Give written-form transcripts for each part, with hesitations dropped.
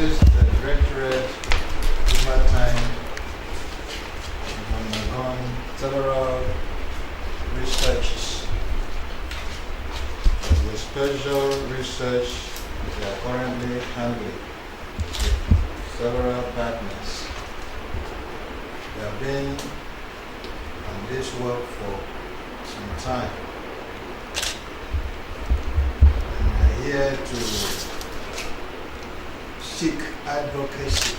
this directorate over time has undergone several researches. The special research we are currently handling with several partners. We have been on this work for some time. And we are here to seek advocacy,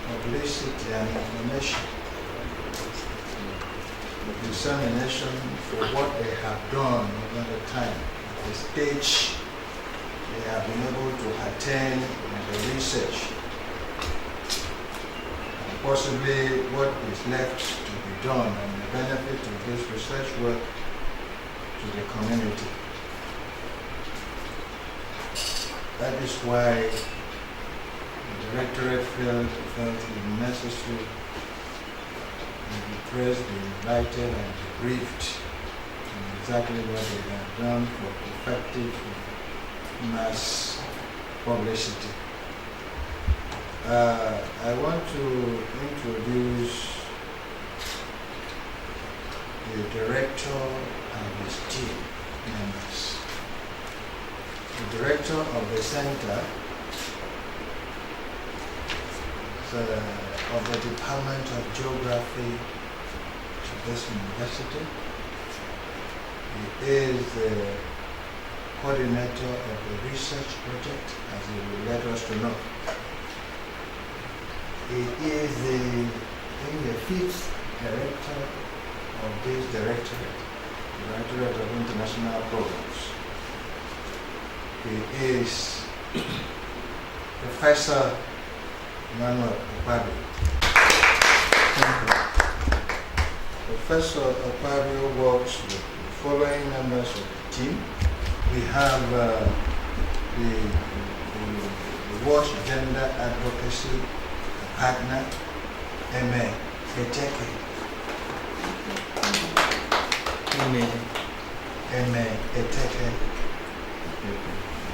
publicity, and information, the dissemination for what they have done over the time, the stage they have been able to attain in the research, and possibly what is left to be done and the benefit of this research work to the community. That is why the Directorate felt it necessary and the press be invited and briefed on exactly what they have done for effective mass publicity. I want to introduce the director and his team members. The director of the center of the Department of Geography to this university. He is the coordinator of the research project, as he will let us to know. He is the fifth director of this directorate, Directorate of International Programs. He is Professor Emmanuel Okpabio. Professor Okpabio works with the following members of the team. We have the WaSH Gender Advocacy Partner, Eme Eteke.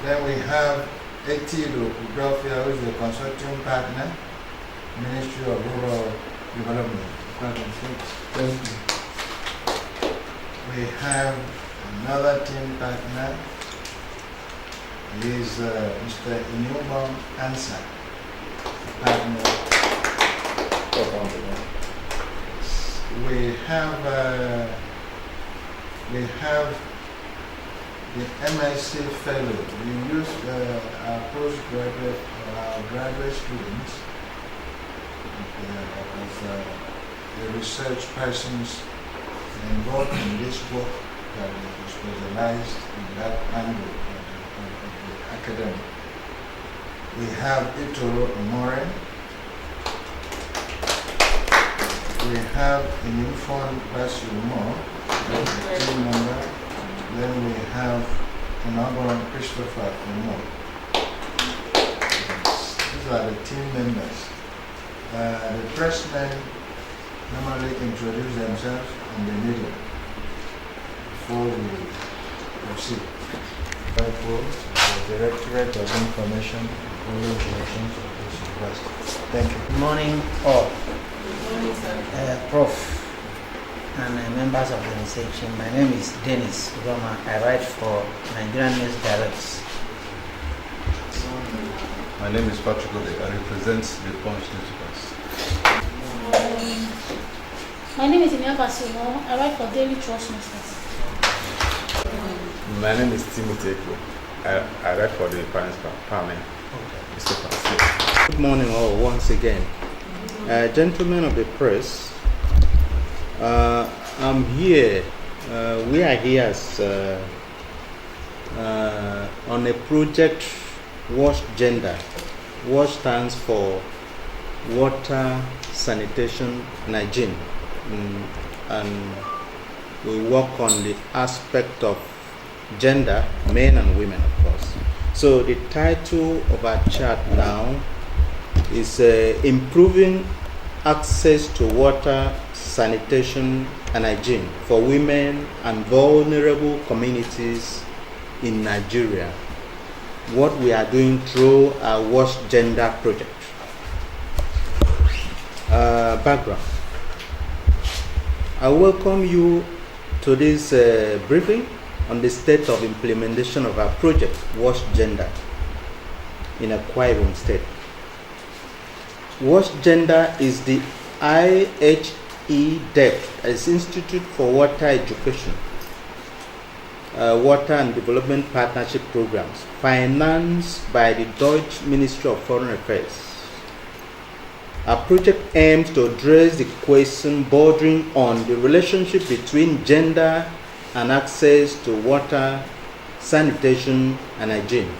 Then we have Etido Udofia, who is the consulting partner, Ministry of Rural Development. We have another team partner. He is Mr. Inyumon Ansa, partner. We have the MSc fellow. We use our postgraduate or our graduate students as the research persons involved in this work that is specialized in that angle of the academic. We have Itoro Omore. We have Inifon Basumo, as a team member. Then we have Onagon Christopher Omo. These are the team members. The pressmen normally introduce themselves in the media before we proceed. The Directorate of Information and Relations of this university. Thank you. Good morning, all. Good morning, sir. Prof. and members of the organization. My name is Dennis Roma. I write for Nigerian News Direct. My name is Patrick Ode. I represent the Punch newspapers. My name is Emiya Basimo. I write for Daily Trust newspapers. My name is Timothy Eko. I write for the Parents Parliament. Good morning all once again. Gentlemen of the press, I'm here, we are here as, on a project WaSH Gender. WaSH stands for Water, Sanitation and Hygiene. And we work on the aspect of gender, men and women of course. So the title of our chat now is Improving Access to Water, Sanitation and Hygiene for Women and Vulnerable Communities in Nigeria. what we are doing through our WaSH Gender project. Background. I welcome you to this briefing on the state of implementation of our project, WaSH Gender, in Akwa Ibom State. WaSH Gender is the IHE-Delft as Institute for Water Education, Water and Development Partnership Programs, financed by the Dutch Ministry of Foreign Affairs. Our project aims to address the question bordering on the relationship between gender and access to water, sanitation, and hygiene.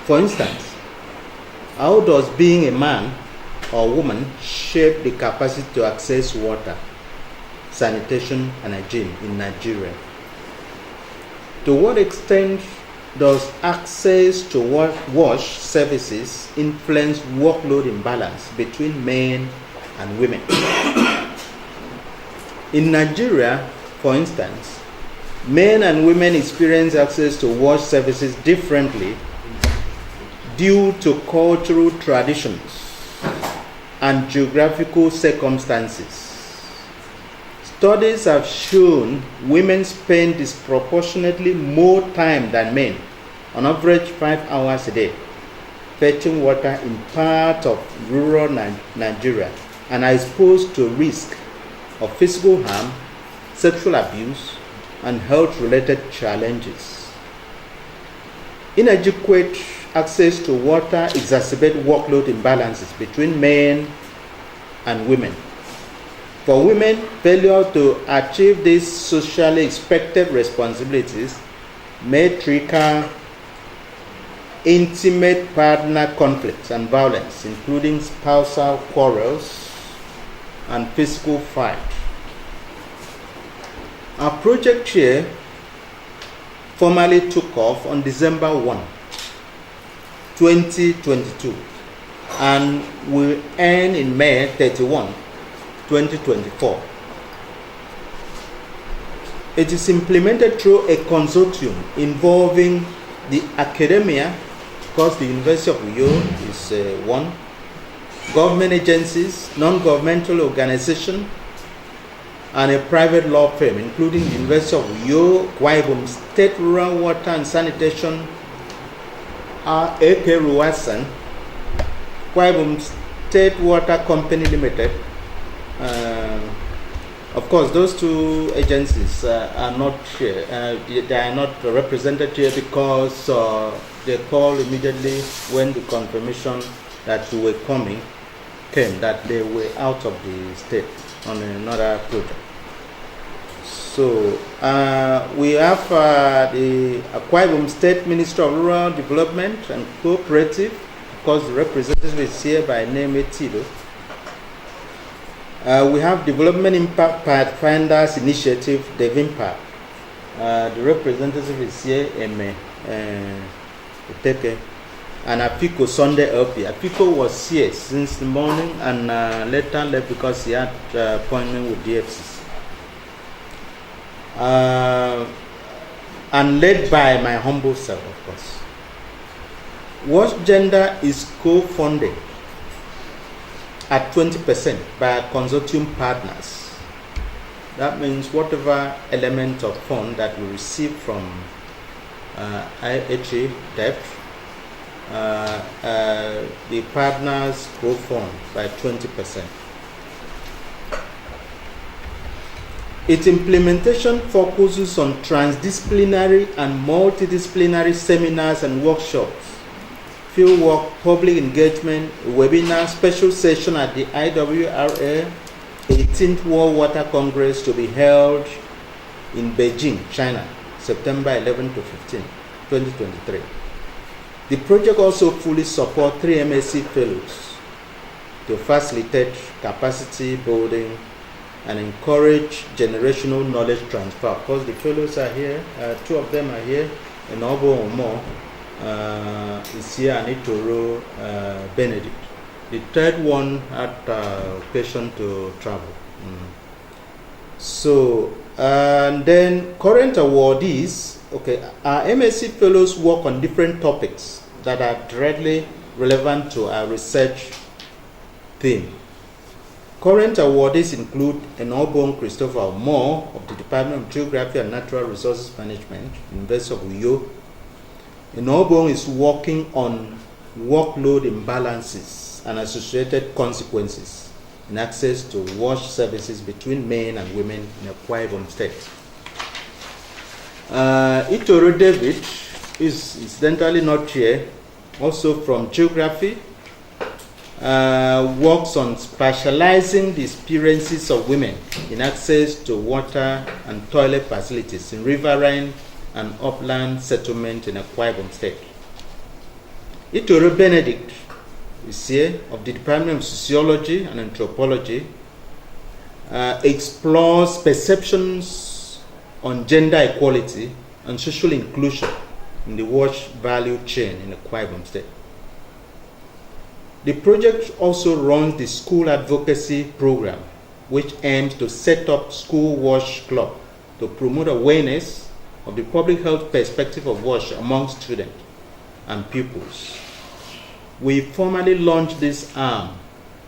For instance, how does being a man or woman shape the capacity to access water, sanitation, and hygiene in Nigeria? To what extent does access to WaSH services influence workload imbalance between men and women? In Nigeria, for instance, men and women experience access to WaSH services differently due to cultural traditions and geographical circumstances. Studies have shown women spend disproportionately more time than men, on average 5 hours a day, fetching water in parts of rural Nigeria, and are exposed to risk of physical harm, sexual abuse, and health-related challenges. Inadequate access to water exacerbates workload imbalances between men and women. For women, failure to achieve these socially expected responsibilities may trigger intimate partner conflicts and violence, including spousal quarrels and physical fight. Our project here formally took off on December 1, 2022, and will end in May 31, 2024. It is implemented through a consortium involving the academia, because the University of Uyo is one, government agencies, non-governmental organizations, and a private law firm, including the University of Uyo, Akwa Ibom State Rural Water and Sanitation, A.K. Ruwasan, Akwa Ibom State Water Company Limited. Of course, those two agencies are not here. They are not represented here because they called immediately when the confirmation that we were coming came, that they were out of the state on another project. So we have the Akwa Ibom State Ministry of Rural Development and Cooperative. Of course, the representative is here by name Etido. We have Development Impact Pathfinders Initiative, DevImpact. The representative is here, Eme Uteke, and Apiko Sunday LP. Apiko was here since the morning and later left because he had appointment with DFCC. And led by my humble self, of course. WaSH Gender is co-funded at 20% by consortium partners. That means whatever element of fund that we receive from IHE-Delft, the partners co-fund by 20%. Its implementation focuses on transdisciplinary and multidisciplinary seminars and workshops, fieldwork, public engagement, webinar, special session at the IWRA 18th World Water Congress to be held in Beijing, China, September 11 to 15, 2023. The project also fully supports 3 MSc fellows to facilitate capacity building and encourage generational knowledge transfer. Of course, the fellows are here. 2 of them are here, and Obo Omo is here, and Itoro Benedict. The 3rd one had occasion to travel. So, and then current awardees Okay, our MSc fellows work on different topics that are directly relevant to our research theme. Current awardees include Enobong Christopher Moore of the Department of Geography and Natural Resources Management, University of Uyo. Enobong is working on workload imbalances and associated consequences in access to WaSH services between men and women in Akwa Ibom State. Itoro David is incidentally not here, also from Geography. Works on specializing the experiences of women in access to water and toilet facilities in riverine and upland settlement in Akwa Ibom State. Itoro Benedict is here, of the Department of Sociology and Anthropology, explores perceptions on gender equality and social inclusion in the WaSH value chain in Akwa Ibom State. The project also runs the school advocacy program, which aims to set up school WaSH club to promote awareness of the public health perspective of WaSH among students and pupils. We formally launched this arm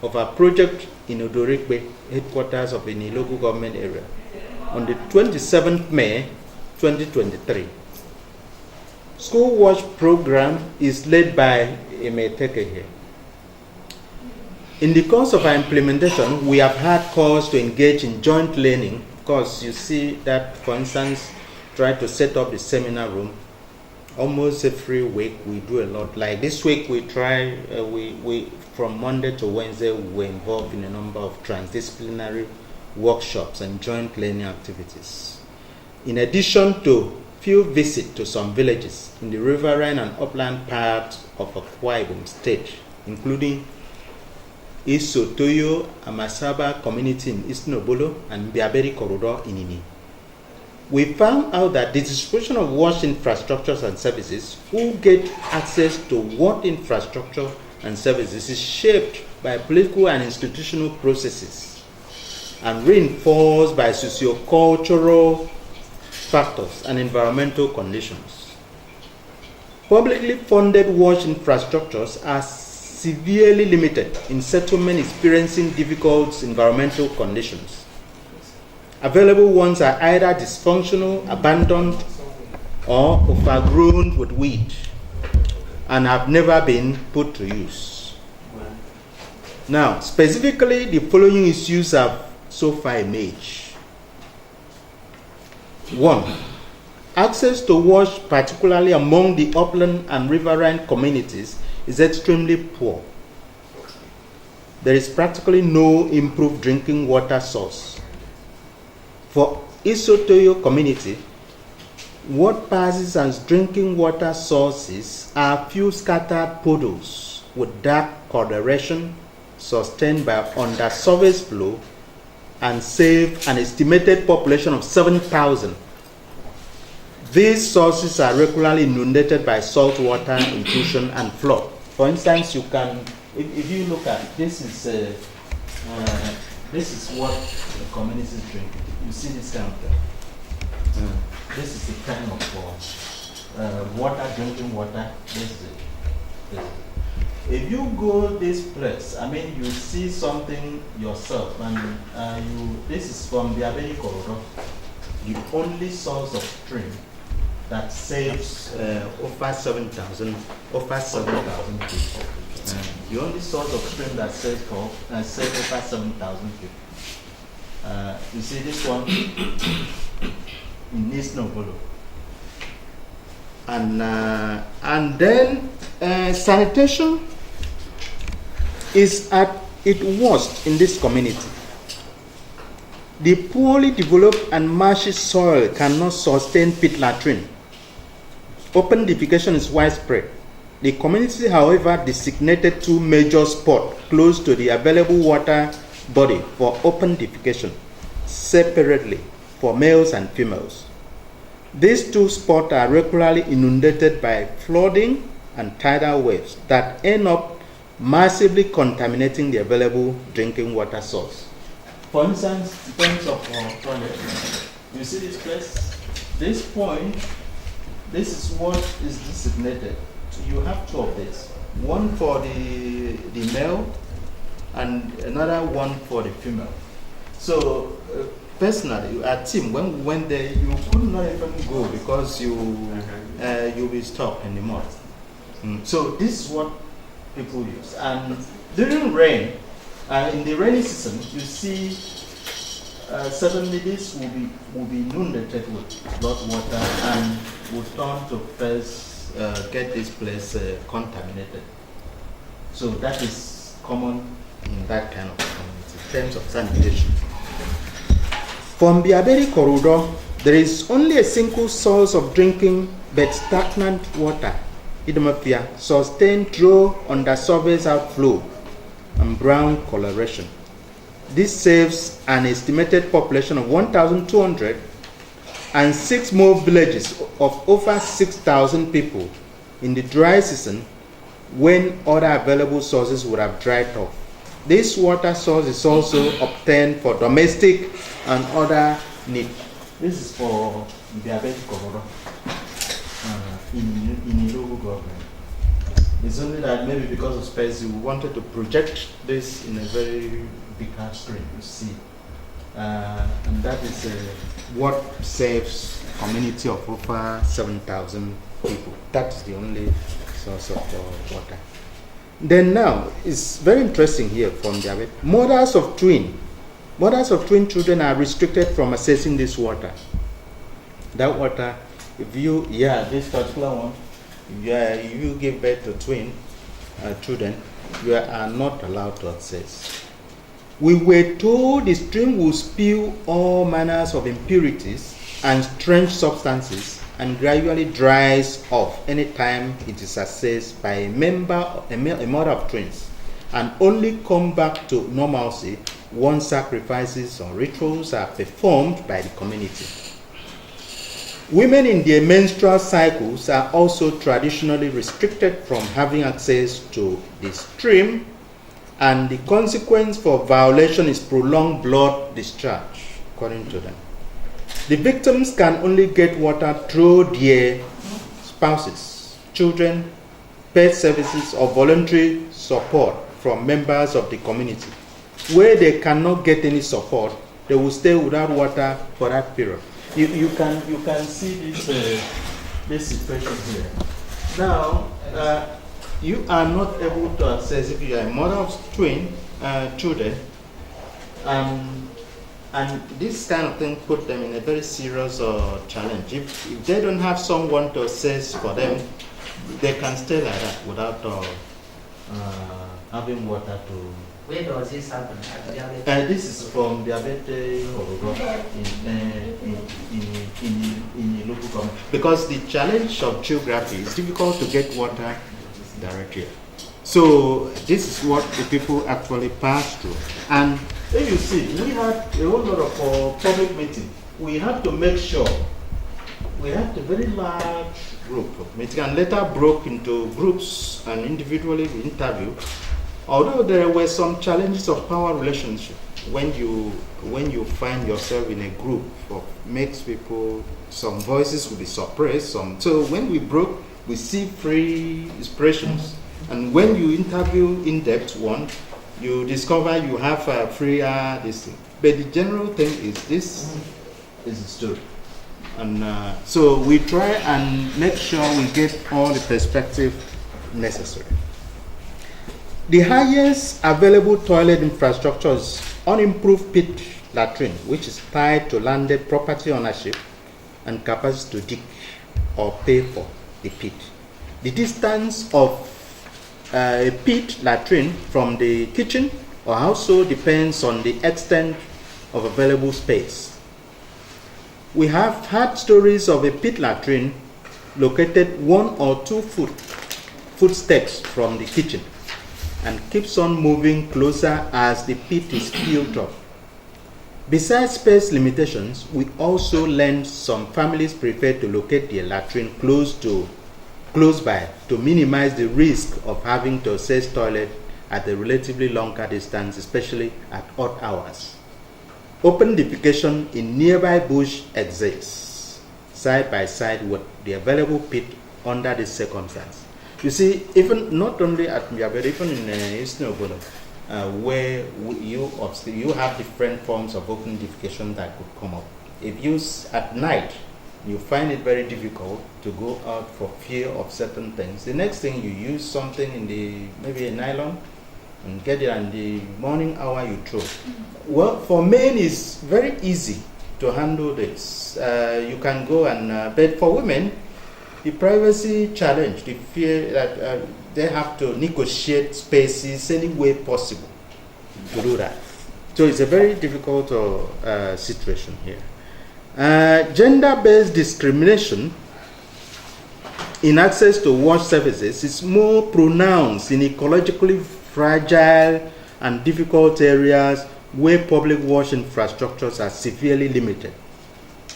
of our project in Odorikbe, headquarters of the local government area, on the 27th May 2023. School WaSH program is led by Emeteke here. In the course of our implementation, we have had calls to engage in joint learning. Of course, you see that, for instance, try to set up the seminar room. Almost every week we do a lot. Like this week, we try, we from Monday to Wednesday, we were involved in a number of transdisciplinary workshops and joint learning activities. In addition to field visit to some villages in the riverine and upland parts of Akwa Ibom State, including Isotoyo Amasaba community in Eastern Obolo and Biaberi corridor in Ini. We found out that the distribution of WaSH infrastructures and services, who get access to what infrastructure and services, is shaped by political and institutional processes and reinforced by socio-cultural factors and environmental conditions. Publicly funded WaSH infrastructures are severely limited in settlement experiencing difficult environmental conditions. Available ones are either dysfunctional, abandoned, or overgrown with weed and have never been put to use. Now, specifically, the following issues have so far emerged. 1. Access to WaSH, particularly among the upland and riverine communities, is extremely poor. There is practically no improved drinking water source. For Isotoyo community, what passes as drinking water sources are few scattered puddles with dark coloration sustained by under-surface flow and save an estimated population of 7,000. These sources are regularly inundated by saltwater intrusion and flood. For instance, you can, if you look at this is what the community is drinking. You see this kind of thing. This is the kind of water, drinking water. This is it. If you go this place, I mean, you see something yourself, and this is from the Biaberi corridor, the only source of stream that saves over 7,000 people. The only source of stream that saves over 7,000 people. You see this one in Eastern Obolo. And then sanitation is at its worst in this community. The poorly developed and marshy soil cannot sustain pit latrine. Open defecation is widespread. The community, however, designated 2 major spots close to the available water body for open defecation, separately for males and females. These 2 spots are regularly inundated by flooding and tidal waves that end up massively contaminating the available drinking water source. For instance, in terms of toilet, you see this place? This point this is what is designated. So you have two of these. One for the male and another one for the female. So personally, at team, when we went there, you could not even go because you'll be stuck in the mud. So this is what people use. And during rain, in the rainy season, you see suddenly this will be inundated with blood water and will turn to first get this place contaminated. So that is common in that kind of community in terms of sanitation. From Biaberi corridor, there is only a single source of drinking but stagnant water, Idemafia, sustained through under-surface outflow and brown coloration. This saves an estimated population of 1,200 and 6 more villages of over 6,000 people in the dry season when other available sources would have dried off. This water source is also obtained for domestic and other needs. This is for diabetic corridor in the local government. It's only that maybe because of space, we wanted to project this in a very bigger screen, you see. And that is what saves a community of over 7,000 people. That's the only source of water. Then now, it's very interesting here from the mothers of twin children are restricted from accessing this water. That water, if you, this particular one, if you give birth to twin children, you are not allowed to access. We were told the stream will spill all manners of impurities and strange substances and gradually dries off anytime it is accessed by a mother of twins, and only come back to normalcy once sacrifices or rituals are performed by the community. Women in their menstrual cycles are also traditionally restricted from having access to the stream, and the consequence for violation is prolonged blood discharge, according to them. The victims can only get water through their spouses, children, pet services, or voluntary support from members of the community. Where they cannot get any support, they will stay without water for that period. You can see this situation here. Now, you are not able to access if you are a mother of twin children, and this kind of thing put them in a very serious challenge. If they don't have someone to assess for them, they can stay like that without having water to. Where does this happen? This is from Diabete in the local government. Because the challenge of geography is difficult to get water directly. So this is what the people actually pass through. And if you see, we had a whole lot of public meeting. We had to make sure we had a very large group of meeting, and later broke into groups and individually we interviewed. Although there were some challenges of power relationship, when you find yourself in a group of mixed people, some voices will be suppressed. So when we broke, we see free expressions. And when you interview in-depth one, you discover you have a freer this thing. But the general thing is this is the story. And so we try and make sure we get all the perspective necessary. The highest available toilet infrastructure is unimproved pit latrine, which is tied to landed property ownership and capacity to dig or pay for the pit. The distance of a pit latrine from the kitchen or household depends on the extent of available space. We have had stories of a pit latrine located 1 or 2 footsteps from the kitchen and keeps on moving closer as the pit is filled up. Besides space limitations, we also learned some families prefer to locate their latrine close by to minimize the risk of having to access toilet at a relatively longer distance, especially at odd hours. Open defecation in nearby bush exists. side by side with the available pit under this circumstance. You see, even not only at Mbia, but even in Eastern Obodo, where you have different forms of open defecation that could come up. If you at night, you find it very difficult to go out for fear of certain things. The next thing, you use something in maybe a nylon and get it, and the morning hour you throw. Well, for men it's very easy to handle this. You can go and, but for women, the privacy challenge, the fear that they have to negotiate spaces any way possible to do that. So it's a very difficult situation here. Gender-based discrimination in access to WaSH services is more pronounced in ecologically fragile and difficult areas where public WaSH infrastructures are severely limited.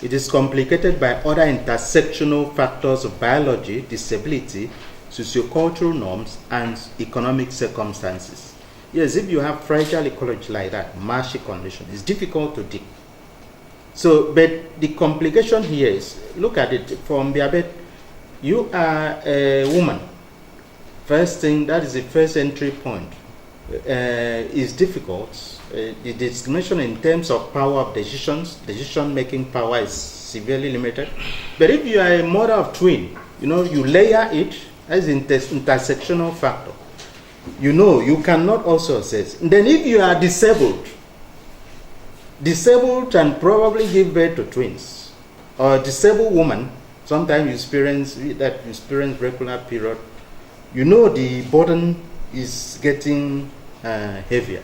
It is complicated by other intersectional factors of biology, disability, sociocultural norms, and economic circumstances. Yes, if you have fragile ecology like that, marshy condition, it's difficult to dig. So, but the complication here is, look at it from Biabet, you are a woman. First thing, that is the first entry point. Is difficult. The discrimination in terms of power of decision-making power is severely limited. But if you are a mother of twin, you layer it as an intersectional factor. You cannot also assess. And then if you are disabled and probably give birth to twins, or a disabled woman, sometimes you experience regular period, the burden is getting heavier.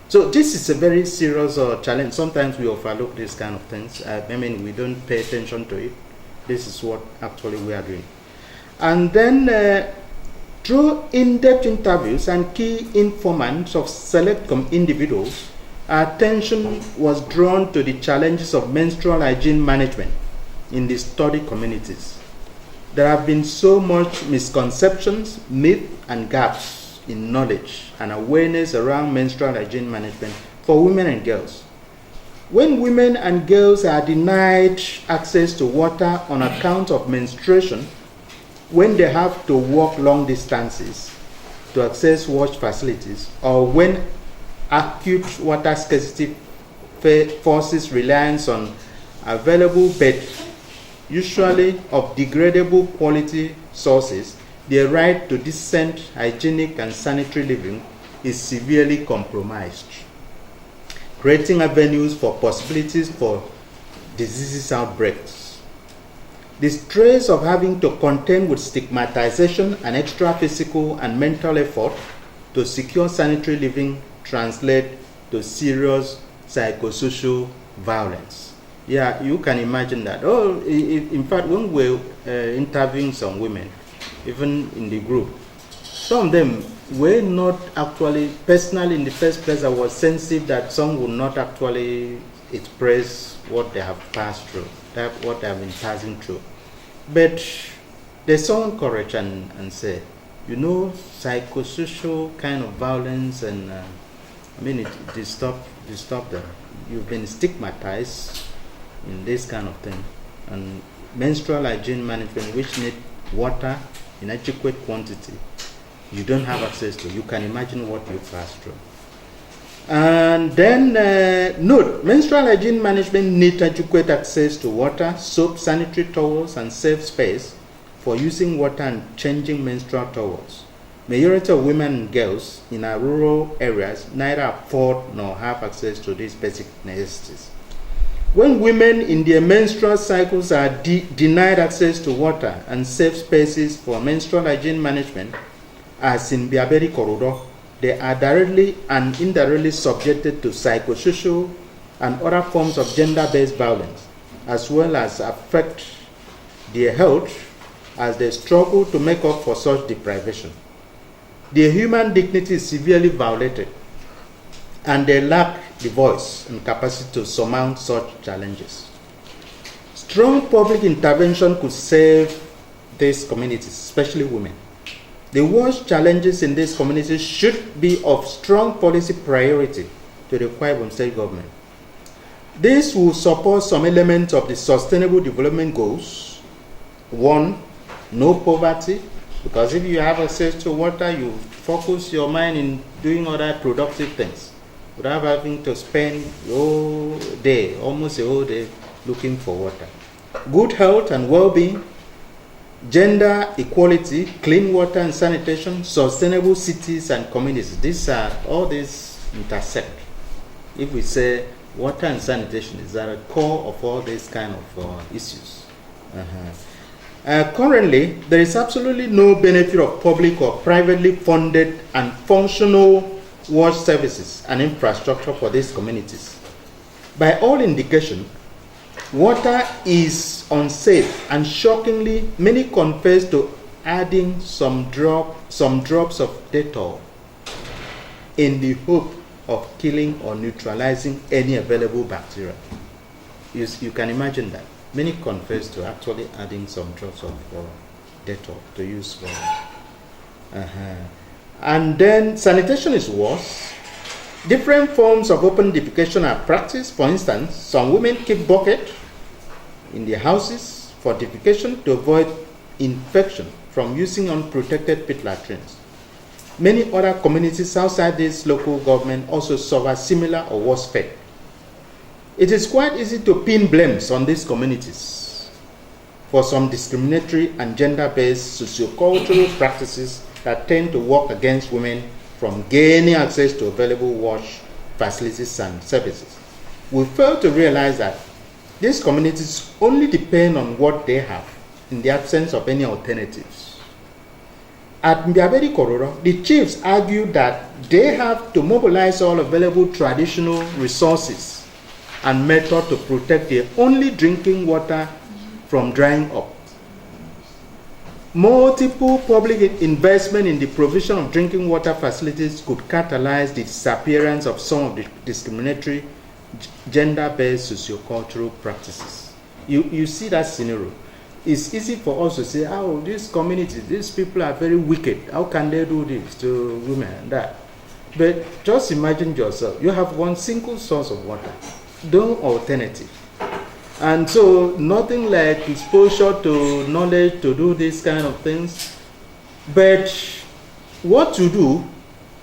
So this is a very serious challenge. Sometimes we overlook these kind of things. We don't pay attention to it. This is what actually we are doing. And then through in-depth interviews and key informants of select individuals, our attention was drawn to the challenges of menstrual hygiene management in the study communities. There have been so much misconceptions, myth, and gaps in knowledge and awareness around menstrual hygiene management for women and girls. When women and girls are denied access to water on account of menstruation, when they have to walk long distances to access WaSH facilities, or when acute water scarcity forces reliance on available but usually of degradable quality sources, their right to decent, hygienic, and sanitary living is severely compromised, creating avenues for possibilities for disease outbreaks. The stress of having to contend with stigmatization and extra physical and mental effort to secure sanitary living translate to serious psychosocial violence. Yeah, you can imagine that. In fact, when we're interviewing some women, even in the group, some of them were not actually, personally in the first place, I was sensitive that some would not actually express what they have passed through, what they have been passing through. But they sound courage and say, psychosocial kind of violence, and it disturbed them. You've been stigmatized in this kind of thing. And menstrual hygiene management, which need water in adequate quantity, you don't have access to. You can imagine what you pass through. And then note, menstrual hygiene management needs adequate access to water, soap, sanitary towels, and safe space for using water and changing menstrual towels. Majority of women and girls in our rural areas neither afford nor have access to these basic necessities. When women in their menstrual cycles are denied access to water and safe spaces for menstrual hygiene management, as in Biaberi Corridor, they are directly and indirectly subjected to psychosocial and other forms of gender-based violence, as well as affect their health as they struggle to make up for such deprivation. Their human dignity is severely violated, and they lack the voice and capacity to surmount such challenges. Strong public intervention could save these communities, especially women. The WaSH challenges in these communities should be of strong policy priority to the Akwa Ibom State government. This will support some elements of the Sustainable Development Goals. 1, no poverty, because if you have access to water, you focus your mind in doing other productive things without having to spend almost a whole day looking for water. Good health and well-being, gender equality, clean water and sanitation, sustainable cities and communities. All these intersect. If we say water and sanitation is at the core of all these kind of issues. Currently, there is absolutely no benefit of public or privately funded and functional WaSH services and infrastructure for these communities. By all indication, water is unsafe, and shockingly, many confess to adding some drops of Dettol in the hope of killing or neutralizing any available bacteria. You can imagine that. Many confess to actually adding some drops of Dettol to use for. And then sanitation is worse. Different forms of open defecation are practiced. For instance, some women keep buckets in their houses for defecation to avoid infection from using unprotected pit latrines. Many other communities outside this local government also suffer similar or worse fate. It is quite easy to pin blames on these communities for some discriminatory and gender-based sociocultural practices that tend to work against women from gaining access to available WaSH facilities and services. We fail to realize that these communities only depend on what they have in the absence of any alternatives. At Mbiaberi Kororo, the chiefs argued that they have to mobilize all available traditional resources and methods to protect their only drinking water from drying up. Multiple public investment in the provision of drinking water facilities could catalyze the disappearance of some of the discriminatory gender-based sociocultural practices. You see that scenario. It's easy for us to say, oh, this community, these people are very wicked. How can they do this to women and that? But just imagine yourself. You have one single source of water, no alternative. And so nothing like exposure to knowledge to do these kind of things. But what you do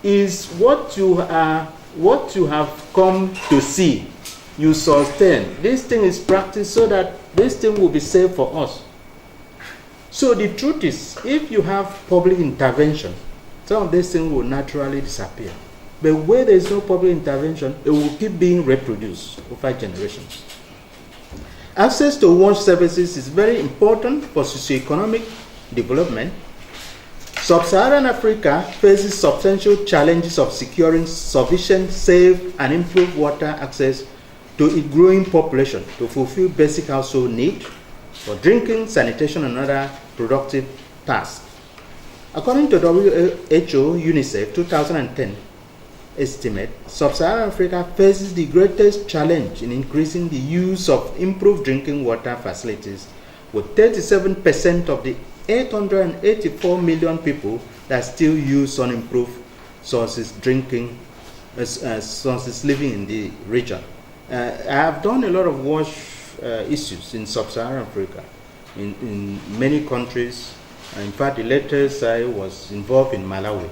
is what you have come to see. You sustain. This thing is practiced so that this thing will be safe for us. So the truth is, if you have public intervention, some of these things will naturally disappear. But where there is no public intervention, it will keep being reproduced over generations. Access to WaSH services is very important for socioeconomic development. Sub-Saharan Africa faces substantial challenges of securing sufficient, safe, and improved water access to its growing population to fulfill basic household needs for drinking, sanitation, and other productive tasks. According to WHO UNICEF 2010 estimate, Sub-Saharan Africa faces the greatest challenge in increasing the use of improved drinking water facilities, with 37% of the 884 million people that still use unimproved sources sources living in the region. I have done a lot of WaSH issues in Sub-Saharan Africa, in many countries. In fact, the latest I was involved in Malawi,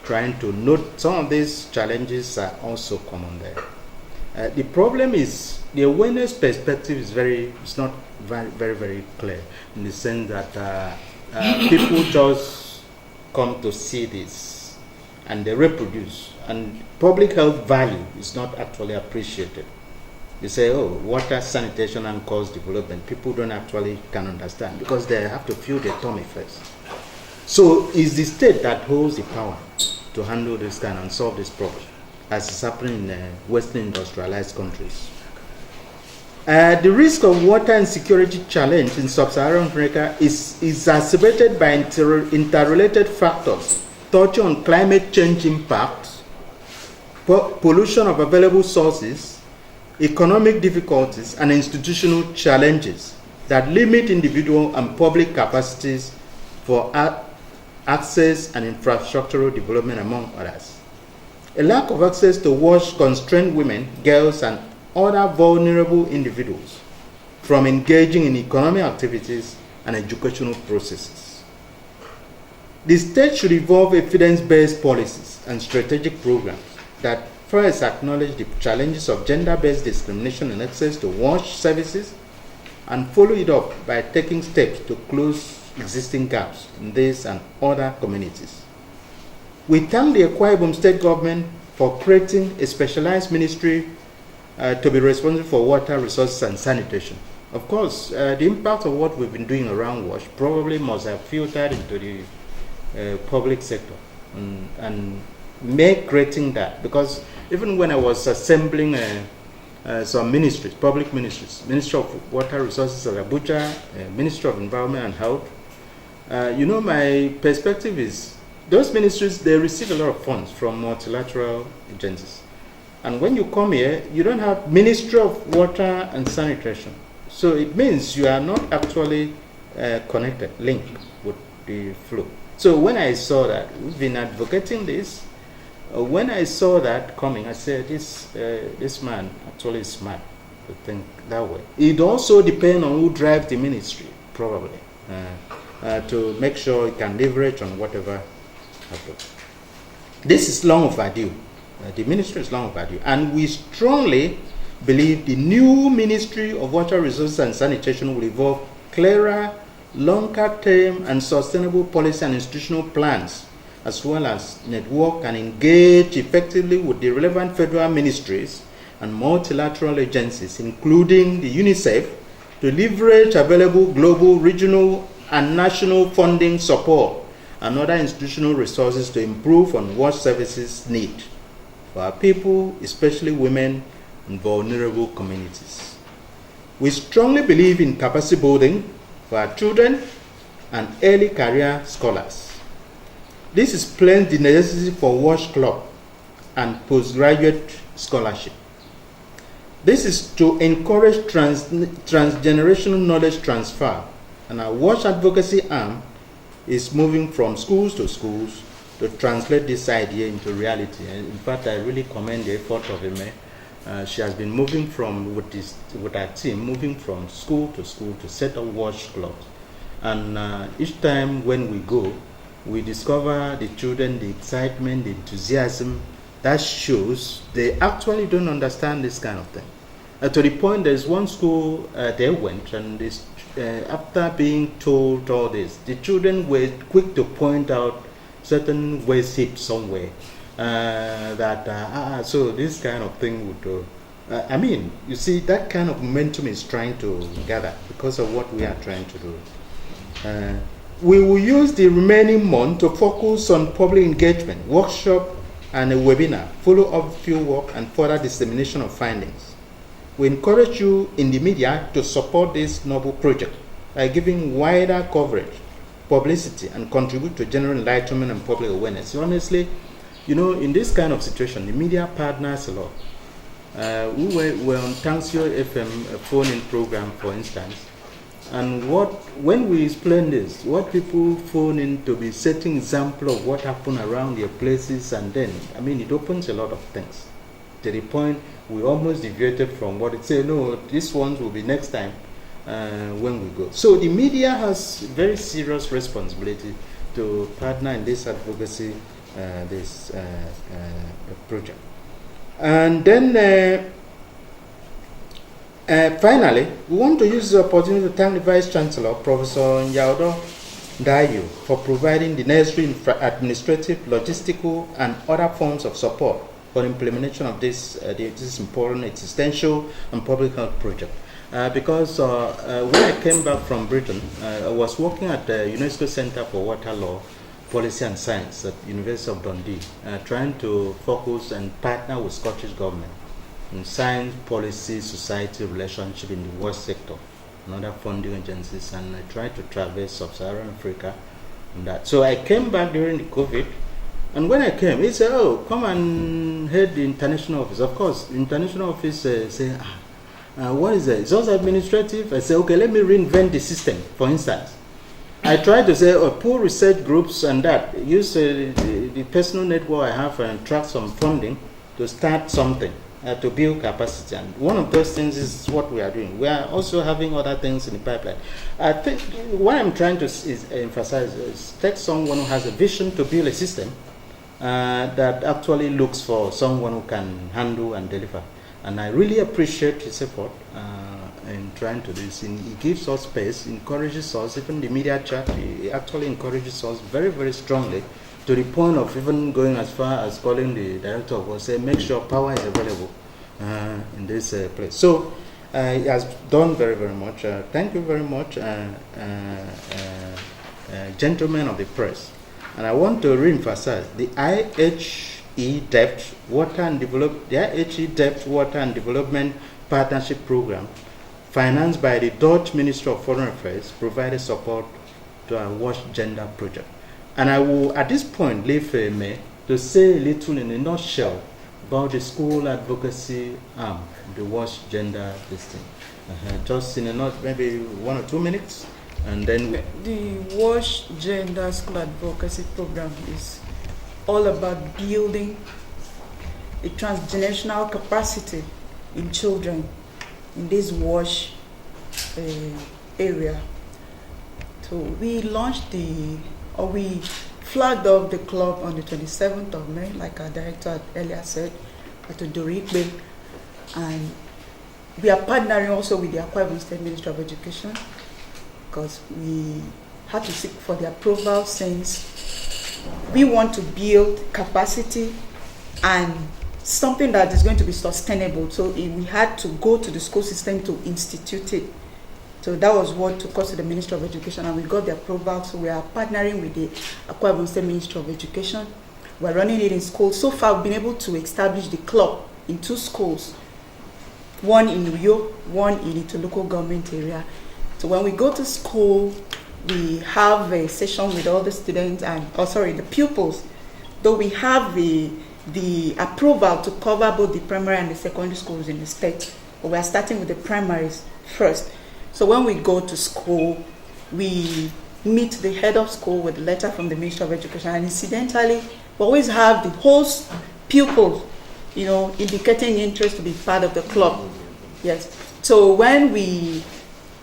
trying to note some of these challenges are also common there. The problem is the awareness perspective is not very clear, in the sense that people just come to see this and they reproduce, and public health value is not actually appreciated. They say, oh, water, sanitation, and cause development. People don't actually can understand because they have to fill their tummy first. So it's the state that holds the power to handle this kind and solve this problem, as is happening in Western industrialized countries. The risk of water insecurity challenge in Sub-Saharan Africa is exacerbated by interrelated factors touching on climate change impacts, pollution of available sources, economic difficulties, and institutional challenges that limit individual and public capacities for access and infrastructural development, among others. A lack of access to WaSH constrain women, girls, and other vulnerable individuals from engaging in economic activities and educational processes. The state should evolve evidence-based policies and strategic programs that first acknowledge the challenges of gender-based discrimination and access to WaSH services, and follow it up by taking steps to close existing gaps in this and other communities. We thank the Akwa Ibom State Government for creating a specialized ministry to be responsible for water resources and sanitation. Of course, the impact of what we've been doing around WaSH probably must have filtered into the public sector and make creating that, because even when I was assembling some ministries, public ministries, Ministry of Water Resources at Abuja, Ministry of Environment and Health, my perspective is those ministries, they receive a lot of funds from multilateral agencies. And when you come here, you don't have Ministry of Water and Sanitation. So it means you are not actually connected, linked with the flow. So when I saw that, we've been advocating this. When I saw that coming, I said, this man actually is smart to think that way. It also depends on who drives the ministry, probably, to make sure it can leverage on whatever happens. This is long overdue. The ministry is long overdue. And we strongly believe the new Ministry of Water Resources and Sanitation will evolve clearer, longer-term and sustainable policy and institutional plans, as well as network and engage effectively with the relevant federal ministries and multilateral agencies, including the UNICEF, to leverage available global, regional, and national funding support and other institutional resources to improve on what services need for our people, especially women and vulnerable communities. We strongly believe in capacity building for our children and early career scholars. This explains the necessity for WaSH Club and postgraduate scholarship. This is to encourage transgenerational knowledge transfer, and our WaSH advocacy arm is moving from schools to translate this idea into reality. And in fact, I really commend the effort of Eme. She has been moving with our team, moving from school to set up WaSH clubs. And each time when we go, we discover the children, the excitement, the enthusiasm. That shows they actually don't understand this kind of thing. To the point, there's one school they went, and this, after being told all this, the children were quick to point out certain waste heaps somewhere. So this kind of thing would, you see, that kind of momentum is trying to gather because of what we are trying to do. We will use the remaining month to focus on public engagement, workshop, and a webinar, follow-up field work, and further dissemination of findings. We encourage you in the media to support this noble project by giving wider coverage, publicity, and contribute to general enlightenment and public awareness. Honestly, in this kind of situation, the media partners a lot. We were on Tangsio FM phone-in program, for instance, and when we explain this, what people phone in to be setting example of what happened around their places, and then, it opens a lot of things. To the point, we almost deviated from what it said. No, this one will be next time when we go. So the media has very serious responsibility to partner in this advocacy, this project. And then finally, we want to use the opportunity to thank the Vice Chancellor, Professor Nyaudo Dayo, for providing the necessary administrative, logistical, and other forms of support for implementation of this important existential and public health project. Because when I came back from Britain, I was working at the UNESCO Center for Water Law, Policy and Science at University of Dundee, trying to focus and partner with Scottish Government in science, policy, society relationship in the WaSH sector and other funding agencies, and I tried to traverse sub-Saharan Africa and that. So I came back during the COVID, and when I came, he said, "Oh, come and head the international office." Of course, the international office say, "What is it? It's also administrative." I said, "Okay, let me reinvent the system." For instance, I tried to say, pull research groups and that, use the personal network I have and track some funding to start something. to build capacity. And one of those things is what we are doing. We are also having other things in the pipeline. I think what I'm trying to emphasize is take someone who has a vision to build a system that actually looks for someone who can handle and deliver. And I really appreciate his effort in trying to do this. He gives us space, encourages us, even the media chat, he actually encourages us very, very strongly, to the point of even going as far as calling the director of WaSH, say, make sure power is available in this place. So he has done very, very much. Thank you very much, gentlemen of the press. And I want to re-emphasize the IHE-Delft Water and Development Partnership Program, financed by the Dutch Ministry of Foreign Affairs, provided support to our WaSH Gender project. And I will, at this point, leave me to say a little in a nutshell about the school advocacy arm, the WaSH Gender listing. Just in a maybe 1 or 2 minutes, and then the WaSH Gender School Advocacy Program is all about building a transgenerational capacity in children in this WaSH area. So we launched we flagged off the club on the 27th of May, like our director earlier said, at Dorikbe. And we are partnering also with the Akwa Ibom State Ministry of Education, because we had to seek for the approval since we want to build capacity and something that is going to be sustainable. So we had to go to the school system to institute it. So that was what took us to the Ministry of Education, and we got the approval. So we are partnering with the Akwa Ibom State Ministry of Education. We're running it in schools. So far, we've been able to establish the club in 2 schools, one in Uyo, one in the local government area. So when we go to school, we have a session with all the students and, the pupils. Though we have the approval to cover both the primary and the secondary schools in the state, but we are starting with the primaries first. So when we go to school, we meet the head of school with a letter from the Ministry of Education, and incidentally, we always have the whole pupils, indicating interest to be part of the club. Yes. So when we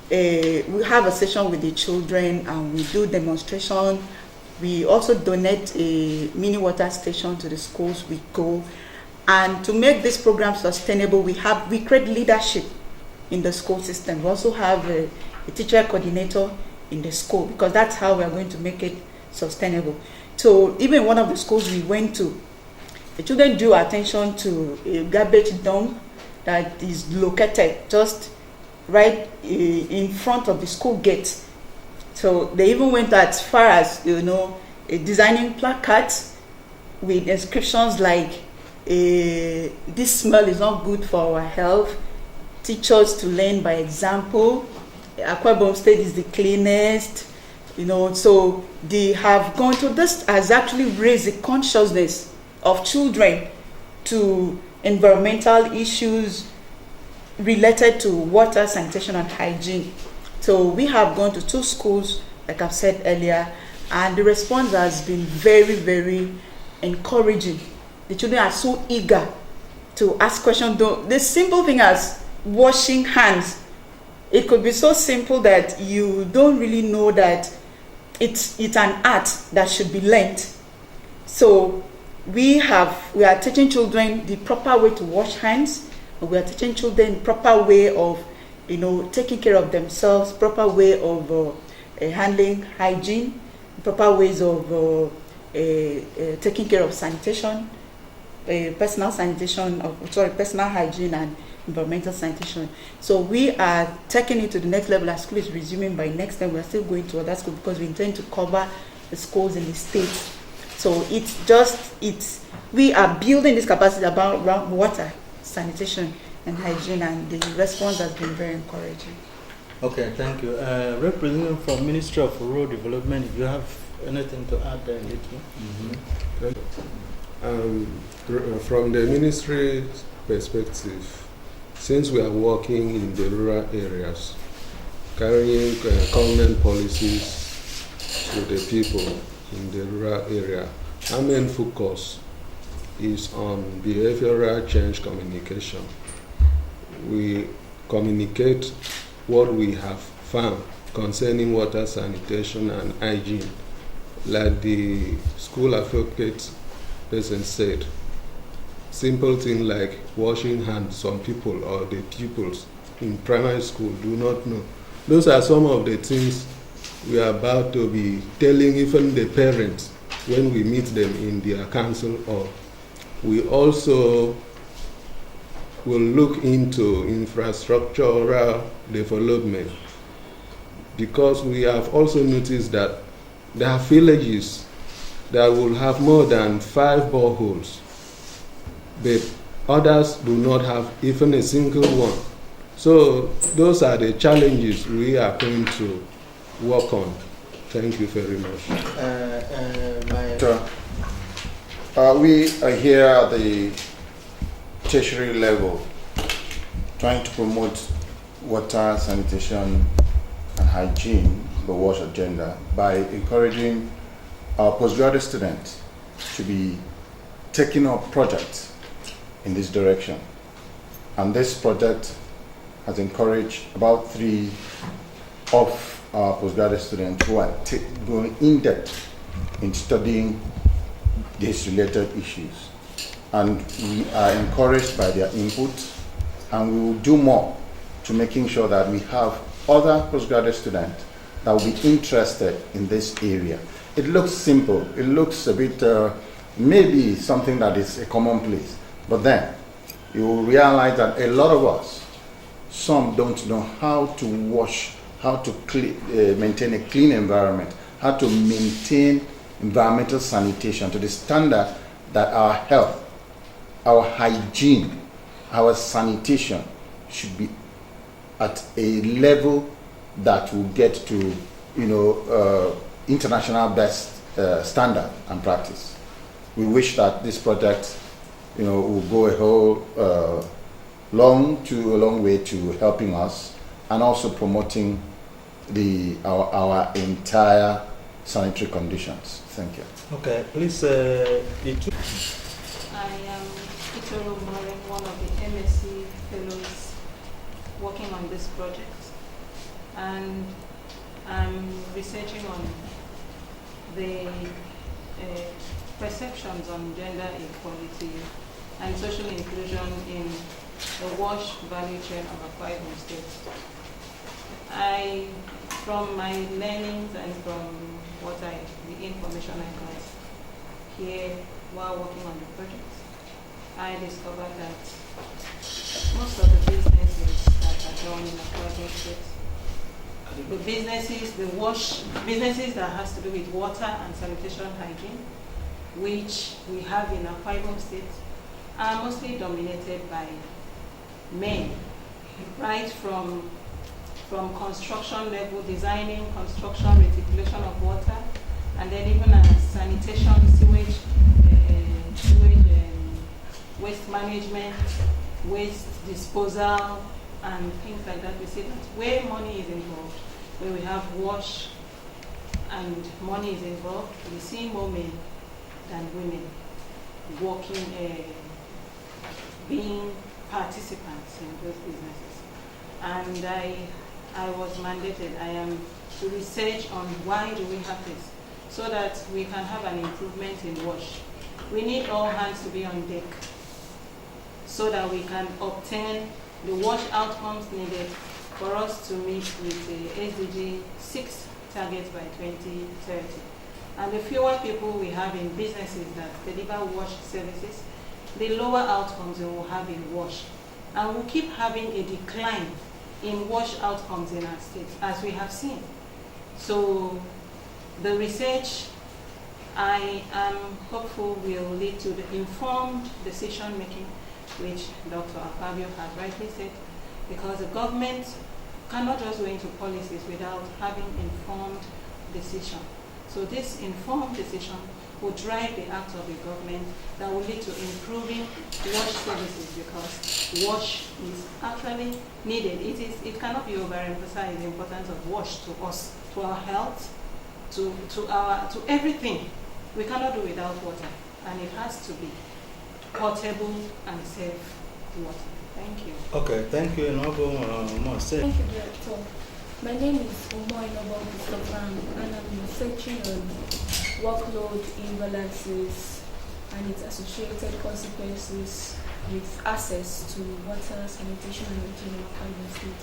have a session with the children and we do demonstration, we also donate a mini water station to the schools we go. And to make this program sustainable, we create leadership in the school system. We also have a teacher coordinator in the school, because that's how we are going to make it sustainable. So even one of the schools we went to, the children drew attention to a garbage dump that is located just right in front of the school gate. So they even went as far as designing placards with inscriptions like this smell is not good for our health, teach us to learn by example, Akwa Ibom State is the cleanest, so they have gone to this, has actually raised the consciousness of children to environmental issues related to water, sanitation, and hygiene. So we have gone to 2 schools, like I've said earlier, and the response has been very, very encouraging. The children are so eager to ask questions. The simple thing as washing hands, it could be so simple that you don't really know that it's an art that should be learned. So we are teaching children the proper way to wash hands. We are teaching children the proper way of taking care of themselves, proper way of handling hygiene, proper ways of taking care of sanitation, personal hygiene and environmental sanitation. So we are taking it to the next level. As school is resuming by next time, we are still going to other schools because we intend to cover the schools in the state. So we are building this capacity around water, sanitation, and hygiene, and the response has been very encouraging. Okay, thank you. Representative from Ministry of Rural Development, if you have anything to add there, little. From the ministry's perspective, since we are working in the rural areas, carrying government policies to the people in the rural area, our main focus is on behavioral change communication. We communicate what we have found concerning water, sanitation, and hygiene. Like the school advocate person said, simple things like washing hands, some people or the pupils in primary school do not know. Those are some of the things we are about to be telling even the parents when we meet them in their council. Or we also will look into infrastructural development, because we have also noticed that there are villages that will have more than 5 boreholes, but others do not have even a single one. So those are the challenges we are going to work on. Thank you very much. We are here at the tertiary level trying to promote water, sanitation, and hygiene, the WaSH agenda, by encouraging our postgraduate students to be taking up projects in this direction. And this project has encouraged about 3 of our postgraduate students who are going in depth in studying these related issues. And we are encouraged by their input, and we will do more to making sure that we have other postgraduate students that will be interested in this area. It looks simple, it looks a bit, maybe something that is a commonplace, but then you will realize that a lot of us, some don't know how to wash, how to maintain a clean environment, how to maintain environmental sanitation to the standard that our health, our hygiene, our sanitation should be at a level that will get to, international best standard and practice. We wish that this project, will go a whole long way to helping us, and also promoting our entire sanitary conditions. Thank you. Okay, please. I am Itoro Morin, one of the MSc fellows working on this project, and I'm researching on the perceptions on gender equality and social inclusion in the WaSH value chain of Akwa Ibom State. From my learnings and from the information I got here while working on the project, I discovered that most of the businesses that are done in Akwa Ibom State, the WaSH businesses that has to do with water and sanitation hygiene, which we have in Akwa Ibom State, are mostly dominated by men, right from construction level, designing, construction, reticulation of water, and then even sanitation, sewage, waste management, waste disposal, and things like that. We see that where money is involved, where we have WaSH and money is involved, we see more men than women working, being participants in those businesses. And I was mandated, I am to research on why do we have this, so that we can have an improvement in WaSH. We need all hands to be on deck so that we can obtain the WaSH outcomes needed for us to meet with the SDG 6 targets by 2030. And the fewer people we have in businesses that deliver WaSH services, the lower outcomes we will have in WaSH. And we'll keep having a decline in WaSH outcomes in our state, as we have seen. So the research, I am hopeful, will lead to the informed decision making, which Dr. Akpabio has rightly said, because the government cannot just go into policies without having informed decision. So this informed decision will drive the act of the government that will lead to improving WaSH services, because WaSH is actually needed. It cannot be overemphasized, the importance of WaSH to us, to our health, to everything. We cannot do without water, and it has to be portable and safe water. Thank you. Okay, thank you, Honorable Mose. Thank you, Director. My name is Umoy Noble Christopher, and I'm researching on workload imbalances and its associated consequences with access to water, sanitation, and hygiene in Kano State.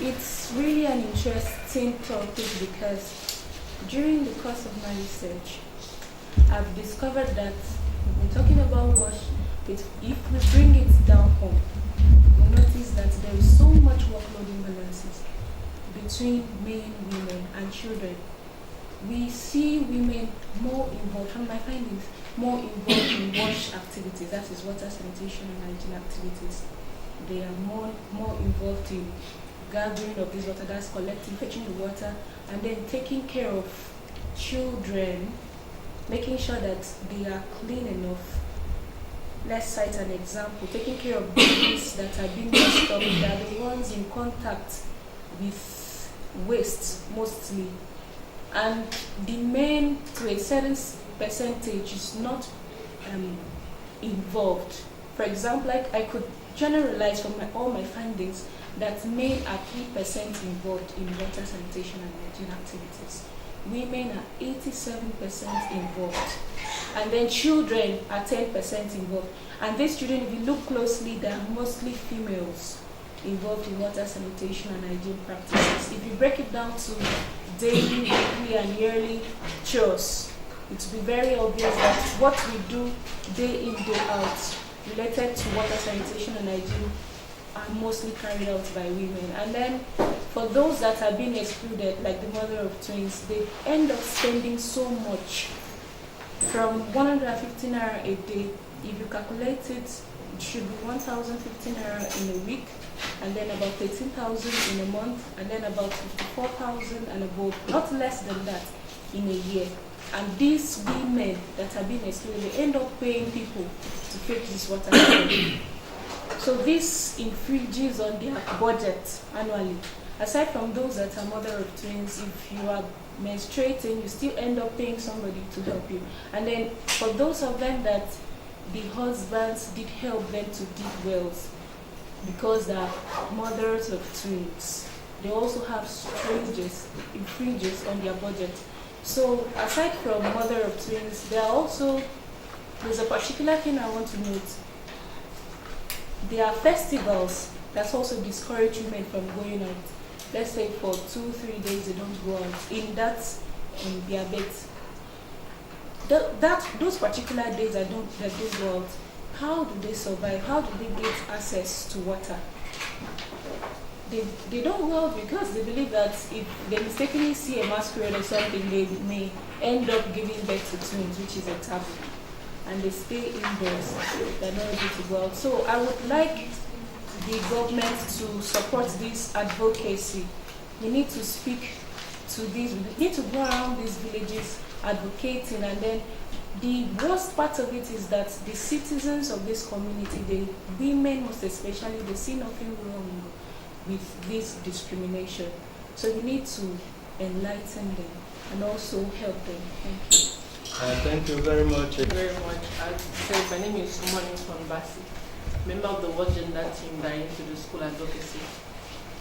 It's really an interesting topic because during the course of my research, I've discovered that when talking about WaSH, if we bring it down home, we notice that there is so much workload imbalances between men, women, and children. We see women more involved, from my findings, more involved in WaSH activities, that is water, sanitation, and hygiene activities. They are more involved in gathering of this water, that's collecting, fetching the water, and then taking care of children, making sure that they are clean enough. Let's cite an example, taking care of babies that are being messed up, they are the ones in contact with waste mostly. And the men, to a certain percentage, is not involved. For example, like I could generalize from all my findings that men are 3% involved in water, sanitation, and hygiene activities. Women are 87% involved. And then children are 10% involved. And these children, if you look closely, they are mostly females involved in water, sanitation, and hygiene practices. If you break it down to daily, weekly, and yearly chores, it will be very obvious that what we do day in, day out related to water, sanitation, and hygiene are mostly carried out by women. And then for those that are being excluded, like the mother of twins, they end up spending so much. From 115 naira a day, if you calculate it, it should be 1,015 naira in a week, and then about 13,000 in a month, and then about 54,000 and above, not less than that in a year. And these women that are being excluded, they end up paying people to fetch this water. So this infringes on their budget annually. Aside from those that are mother of twins, if you are menstruating, you still end up paying somebody to help you. And then for those of them that the husbands did help them to dig wells, because they are mothers of twins, they also have infringes on their budget. So aside from mother of twins, there's a particular thing I want to note. There are festivals that also discourage women from going out. Let's say for 2-3 days they don't go out. In their beds. Those particular days that they go out, how do they survive? How do they get access to water? They don't go out because they believe that if they mistakenly see a masquerade or something, they may end up giving birth to twins, which is a taboo. And they stay indoors. They're not able to go out. So I would like the government to support this advocacy. We need to speak to these. We need to go around these villages advocating, and then the worst part of it is that the citizens of this community, the women most especially, they see nothing wrong with this discrimination. So we need to enlighten them and also help them. Thank you. Thank you very much. Thank you very much. As said, my name is Umani Basi, member of the WaSH Gender team that is into the school advocacy.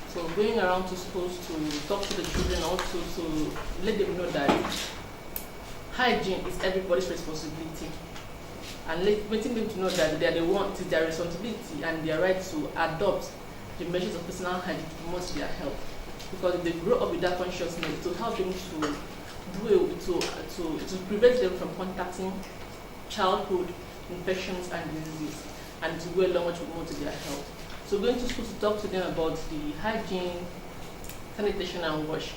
So going around to schools to talk to the children, also to let them know that hygiene is everybody's responsibility, and letting them to know that they are the one, it is their responsibility and their right to adopt the measures of personal hygiene to promote their health. Because if they grow up with that consciousness, to help them to prevent them from contacting childhood infections and diseases, and to go along to promote their health. So going to school to talk to them about the hygiene, sanitation, and WaSH,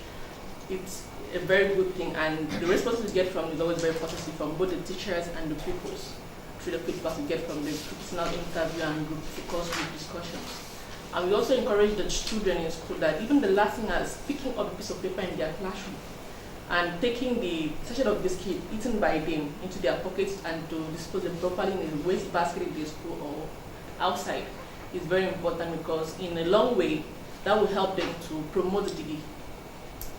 it's a very good thing, and the response we get from is always very positive from both the teachers and the pupils, through the feedback we get from the personal interview and group discussions. And we also encourage the children in school that even the last thing as picking up a piece of paper in their classroom and taking the sachet of biscuit eaten by them into their pockets and to dispose them properly in a waste basket in the school or outside is very important, because in a long way that will help them to promote the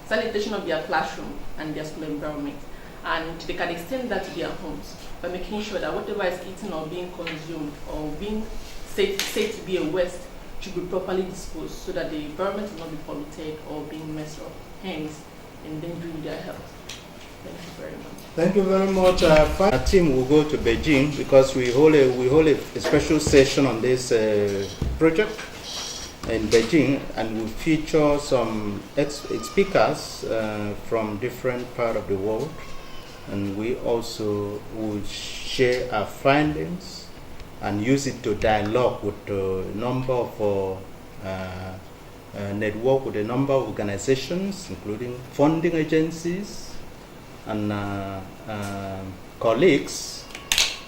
sanitation of their classroom and their school environment, and they can extend that to their homes by making sure that whatever is eaten or being consumed or being said to be a waste should be properly disposed so that the environment will not be polluted or being messed up, hence endangering their health. Thank you very much. Thank you very much. Our team will go to Beijing because we hold a special session on this project in Beijing, and we feature some speakers from different parts of the world, and we also will share our findings and use it to dialogue with a number of network with a number of organizations, including funding agencies and colleagues,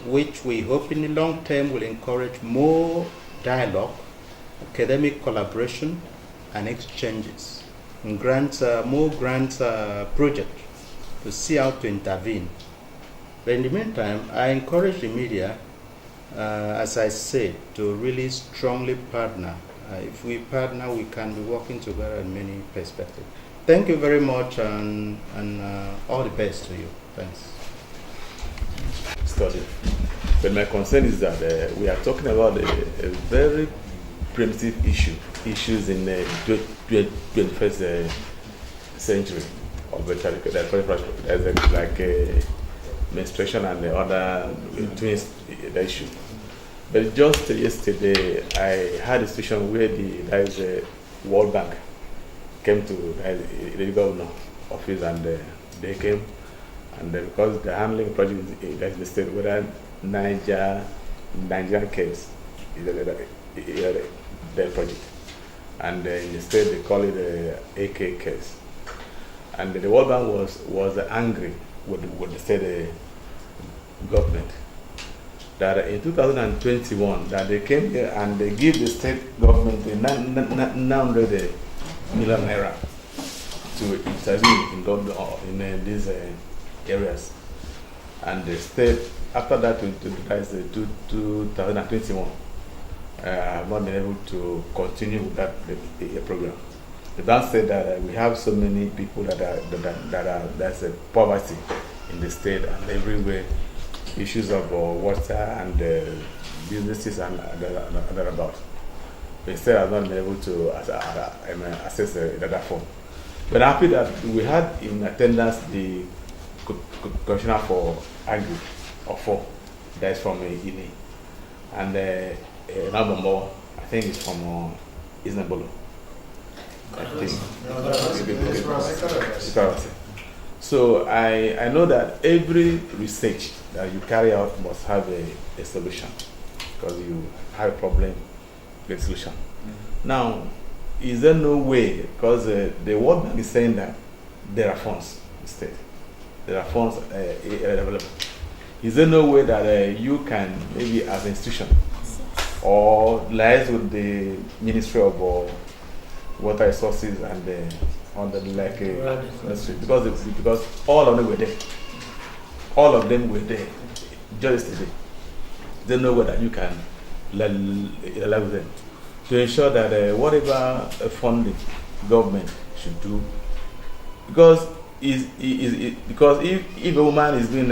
which we hope in the long term will encourage more dialogue, academic collaboration, and exchanges, and more grants projects to see how to intervene. But in the meantime, I encourage the media, as I said, to really strongly partner. If we partner, we can be working together in many perspectives. Thank you very much, and all the best to you. Thanks. Study. But my concern is that we are talking about a very primitive issues in the 21st century of like menstruation and the other twins issue. But just yesterday, I had a situation where there is a World Bank came to the governor office, and they came, and because the handling project is the state, whether Nigerian case is their project, and in the state they call it the AK case, and the World Bank was angry with the state government that in 2021 that they came here and they give the state government 900 million naira to intervene in these areas, and the state after that to 2021 have not been able to continue with that program. The bank said that we have so many people that's a poverty in the state and everywhere, issues of water and businesses and other about. The state has not been able to access that form. But I'm happy that we had in attendance the commissioner for Agri or for that is from INE, and another more, I think it's from Isnabolo. So I know that every research that you carry out must have a solution, because you have a problem, get a solution. Now, is there no way, because the World Bank is saying that there are funds in the state, there are funds available. Is there no way that you can, maybe as an institution, or liaise with the Ministry of Water Resources and on the ministry, because all of them were there. All of them were there just yesterday. They know that you can allow them to ensure that whatever funding government should do, because if a woman is being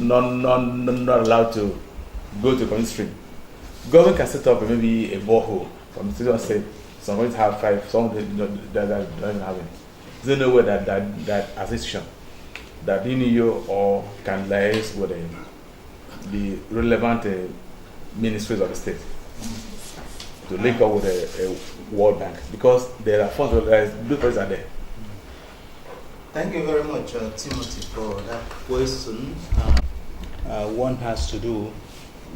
not allowed to go to the community stream, government can set up maybe a borehole from the city state. Some going to have 5, some that doesn't have any. There's no way that association, that you or can liaise with the relevant ministries of the state to link up with a World Bank, because there are funds, blueprints are there. Thank you very much, Timothy, for that question. One has to do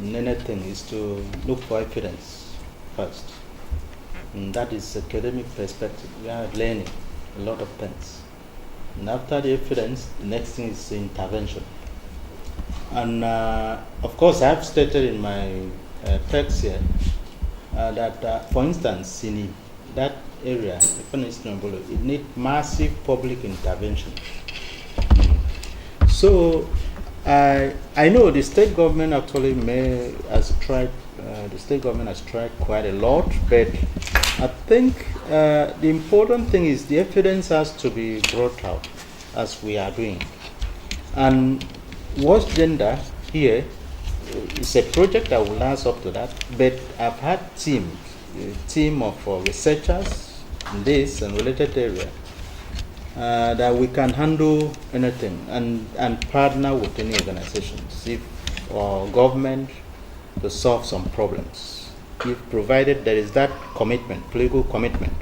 in anything is to look for evidence first. And that is academic perspective. We are learning a lot of things. And after the evidence, the next thing is intervention. And of course, I have stated in my text here that, for instance, in that area, it needs massive public intervention. So I know the state government actually has tried. The state government has tried quite a lot, but I think the important thing is the evidence has to be brought out, as we are doing. And WaSH gender here. It's a project that will last up to that, but I've had a team of researchers in this and related area that we can handle anything and partner with any organizations or government to solve some problems, if provided there is that commitment, political commitment,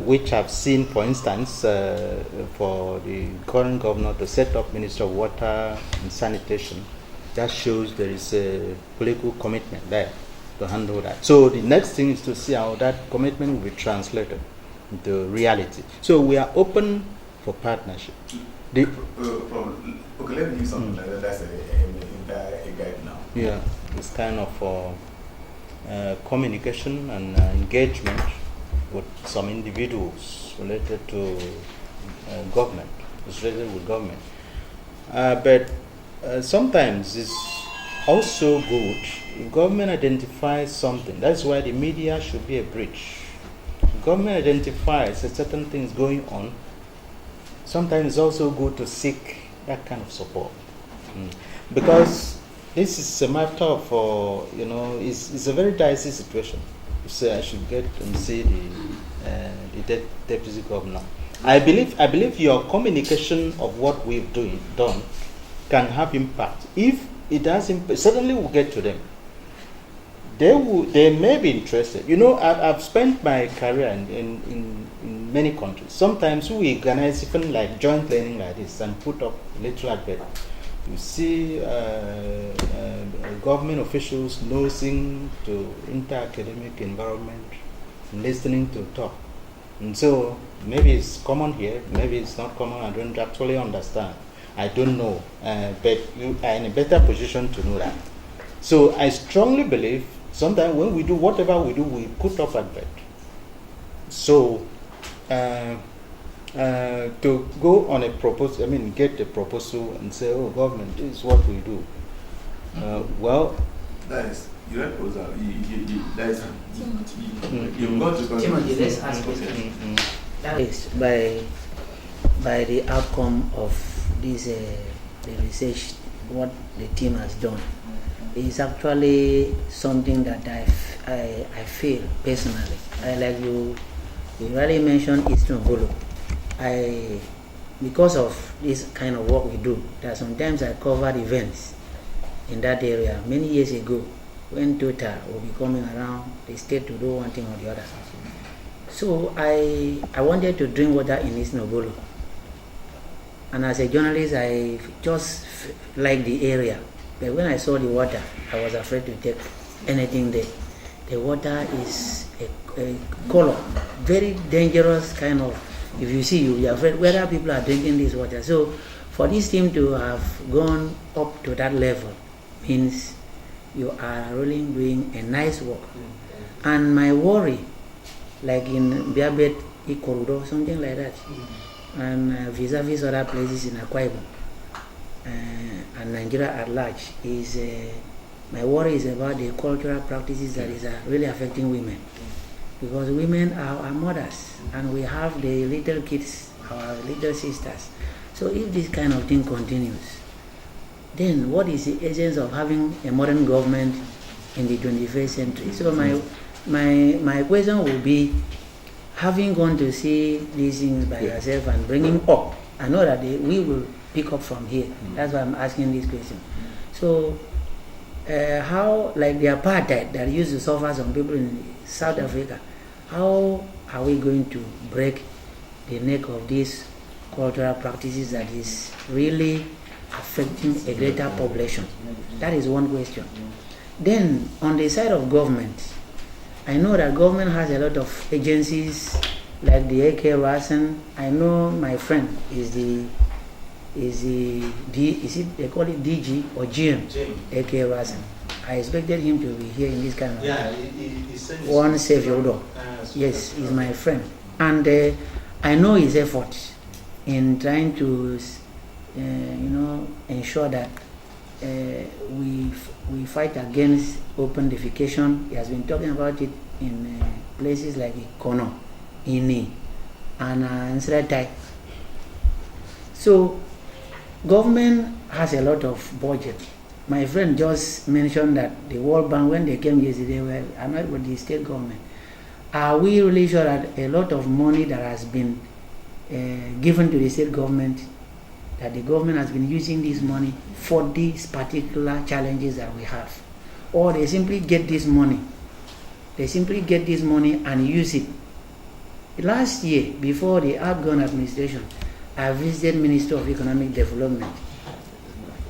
which I've seen, for instance, for the current governor to set up Minister of Water and Sanitation. That shows there is a political commitment there to handle that. So the next thing is to see how that commitment will be translated into reality. So we are open for partnership. Okay, let me use something like that. That's a guide now. Yeah, it's kind of communication and engagement with some individuals related to government, associated with government. But sometimes it's also good if government identifies something. That's why the media should be a bridge. If government identifies that certain things going on, sometimes it's also good to seek that kind of support. Because this is a matter of, it's a very dicey situation. You say I should get and see the deputy governor. I believe your communication of what we've done can have impact. If it does impact, certainly we'll get to them. They may be interested. I've spent my career in many countries. Sometimes we organize even like joint learning like this and put up little advert. You see government officials nosing to inter-academic environment, listening to talk. And so maybe it's common here, maybe it's not common, I don't actually understand. I don't know, but you are in a better position to know that. So I strongly believe sometimes when we do whatever we do, we put up advert. So to go on a proposal, get a proposal and say, oh, government, this is what we do. Well, that is your proposal. That is you've got to Timothy, let's ask you. That is by the outcome of this the research, what the team has done is actually something that I feel personally. I like you really mentioned Eastern Volo. Because of this kind of work we do, that sometimes I covered events in that area many years ago when Total will be coming around the state to do one thing or the other. So I wanted to drink water in Eastern Volo. And as a journalist, I just like the area. But when I saw the water, I was afraid to take anything there. The water is a color, very dangerous kind of. If you see, you'll be afraid whether people are drinking this water. So for this team to have gone up to that level means you are really doing a nice work. And my worry, like in Biabet, Ikorodo, something like that, and vis-a-vis other places in Akwa Ibom, and Nigeria at large, is my worry is about the cultural practices that is really affecting women. Because women are our mothers, and we have the little kids, our little sisters. So if this kind of thing continues, then what is the essence of having a modern government in the 21st century? So my question will be, having gone to see these things by yourself and bringing up, I know that we will pick up from here. That's why I'm asking this question. So how, like the apartheid that used to suffer some people in South Africa, how are we going to break the neck of these cultural practices that is really affecting a greater population? That is one question. Then on the side of government, I know that government has a lot of agencies like the AK Rasen. I know my friend is they call it DG or GM, AK Rasen. I expected him to be here in this kind of one safe Yodo. Yes, he's my friend, and I know his effort in trying to, ensure that we fight against open defecation. He has been talking about it in places like Ikono, Ini, and Nsretai. So, government has a lot of budget, my friend just mentioned that the World Bank, when they came yesterday, were annoyed with the state government. Are we really sure that a lot of money that has been given to the state government, that the government has been using this money for these particular challenges that we have? Or they simply get this money and use it. Last year, before the outgone administration, I visited Minister of Economic Development.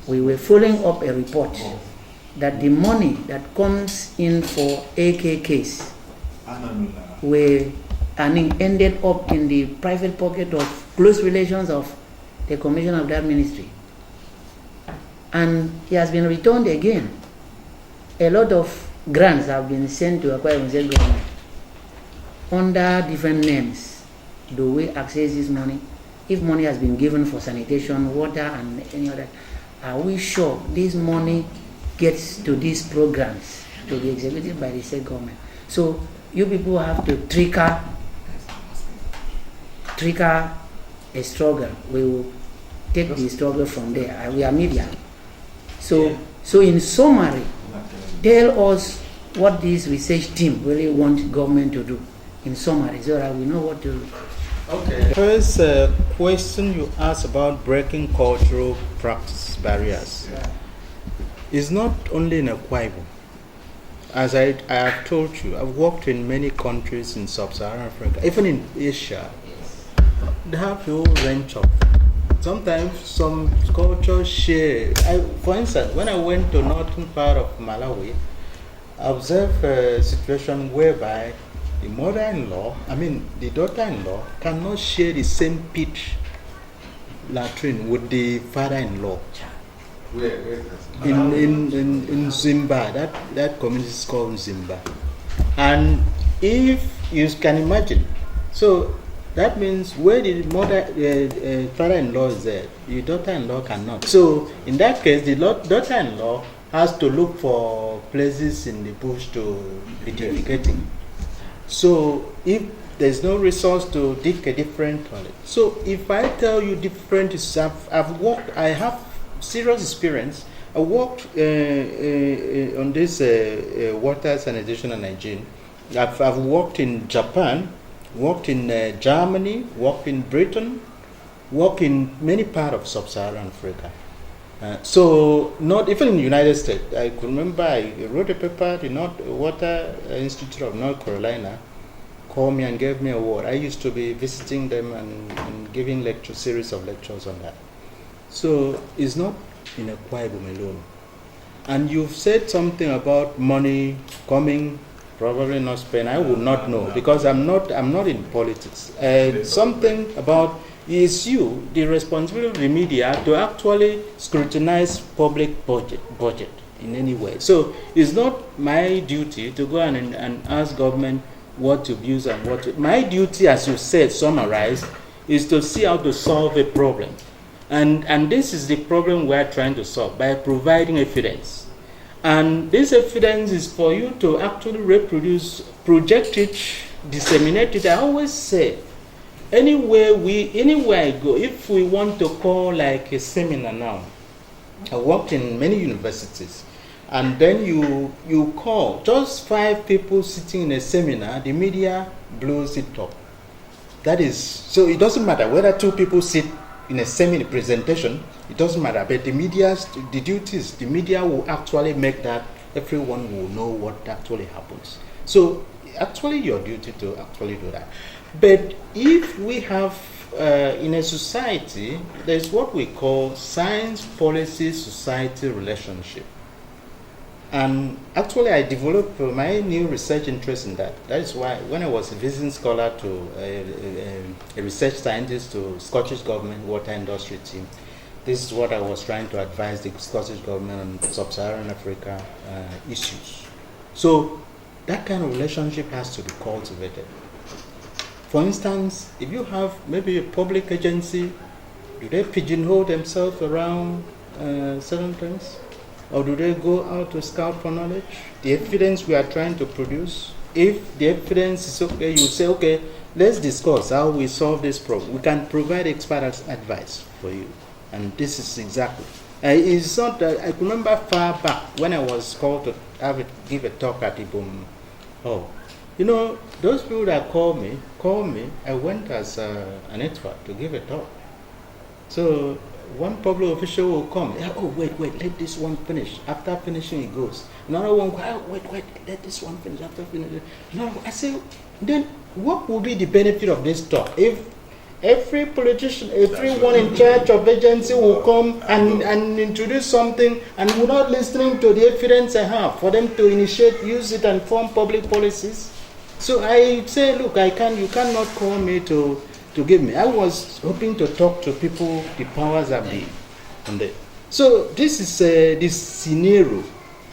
We were following up a report that the money that comes in for AKKs ended up in the private pocket of close relations of the commissioner of that ministry. And he has been returned again. A lot of grants have been sent to Akwa Ibom State government under different names. Do we access this money? If money has been given for sanitation, water, and any other, are we sure this money gets to these programs to be executed by the state government? So you people have to trigger a struggle. We will take the struggle from there. We are media. So in summary, tell us what this research team really want government to do. In summary, so that we know what to do. Okay. First question you asked about breaking cultural practice barriers. It's not only in Akwa Ibom. As I have told you, I've worked in many countries in sub-Saharan Africa, even in Asia. They have a whole range of. Sometimes some cultures share. For instance, when I went to northern part of Malawi, I observed a situation whereby the the daughter-in-law cannot share the same pitch latrine with the father-in-law. Where In Zimba, that community is called Zimba. And if you can imagine, so that means where the father-in-law is there, the daughter-in-law cannot. So in that case, the daughter-in-law has to look for places in the bush to be defecating. So if there's no resource to dig a different toilet. So if I tell you different, I have serious experience. I worked on this water sanitation and hygiene. I've worked in Japan, worked in Germany, worked in Britain, worked in many parts of sub-Saharan Africa. So not even in the United States. I could remember I wrote a paper, the Water Institute of North Carolina called me and gave me an award. I used to be visiting them and giving series of lectures on that. So it's not in Akwa Ibom alone. And you've said something about money coming, probably not spent. I would not know because I'm not in politics. Something about is you the responsibility of the media to actually scrutinize public budget in any way. So it's not my duty to go and ask government what to use and what to. My duty, as you said, summarized, is to see how to solve a problem. And this is the problem we are trying to solve by providing evidence. And this evidence is for you to actually reproduce, project it, disseminate it. I always say, anywhere I go, if we want to call like a seminar now, I worked in many universities, and then you call just 5 people sitting in a seminar, the media blows it up. That is, so it doesn't matter whether 2 people sit in a seminar presentation, it doesn't matter, but the media will actually make that everyone will know what actually happens. So actually your duty to actually do that. But if we have in a society, there's what we call science policy society relationship. And actually I developed my new research interest in that. That is why when I was a visiting scholar to a research scientist to Scottish government water industry team, this is what I was trying to advise the Scottish government on sub-Saharan Africa issues. So that kind of relationship has to be cultivated. For instance, if you have maybe a public agency, do they pigeonhole themselves around certain things? Or do they go out to scout for knowledge? The evidence we are trying to produce, if the evidence is okay, you say, okay, let's discuss how we solve this problem. We can provide expert advice for you. And this is exactly. It's not. I remember far back when I was called to give a talk at Ibom. Oh, you know, those people that call me. I went as an expert to give a talk. So one public official will come. Oh, wait, let this one finish. After finishing, he goes. Another one, wait, let this one finish. After finishing, I say, then what will be the benefit of this talk if every politician, everyone in charge of agency will come and introduce something and we're not listening to the evidence I have for them to initiate, use it, and form public policies? So I say, look, you cannot call me to give me. I was hoping to talk to people, the powers that be. So this is this scenario.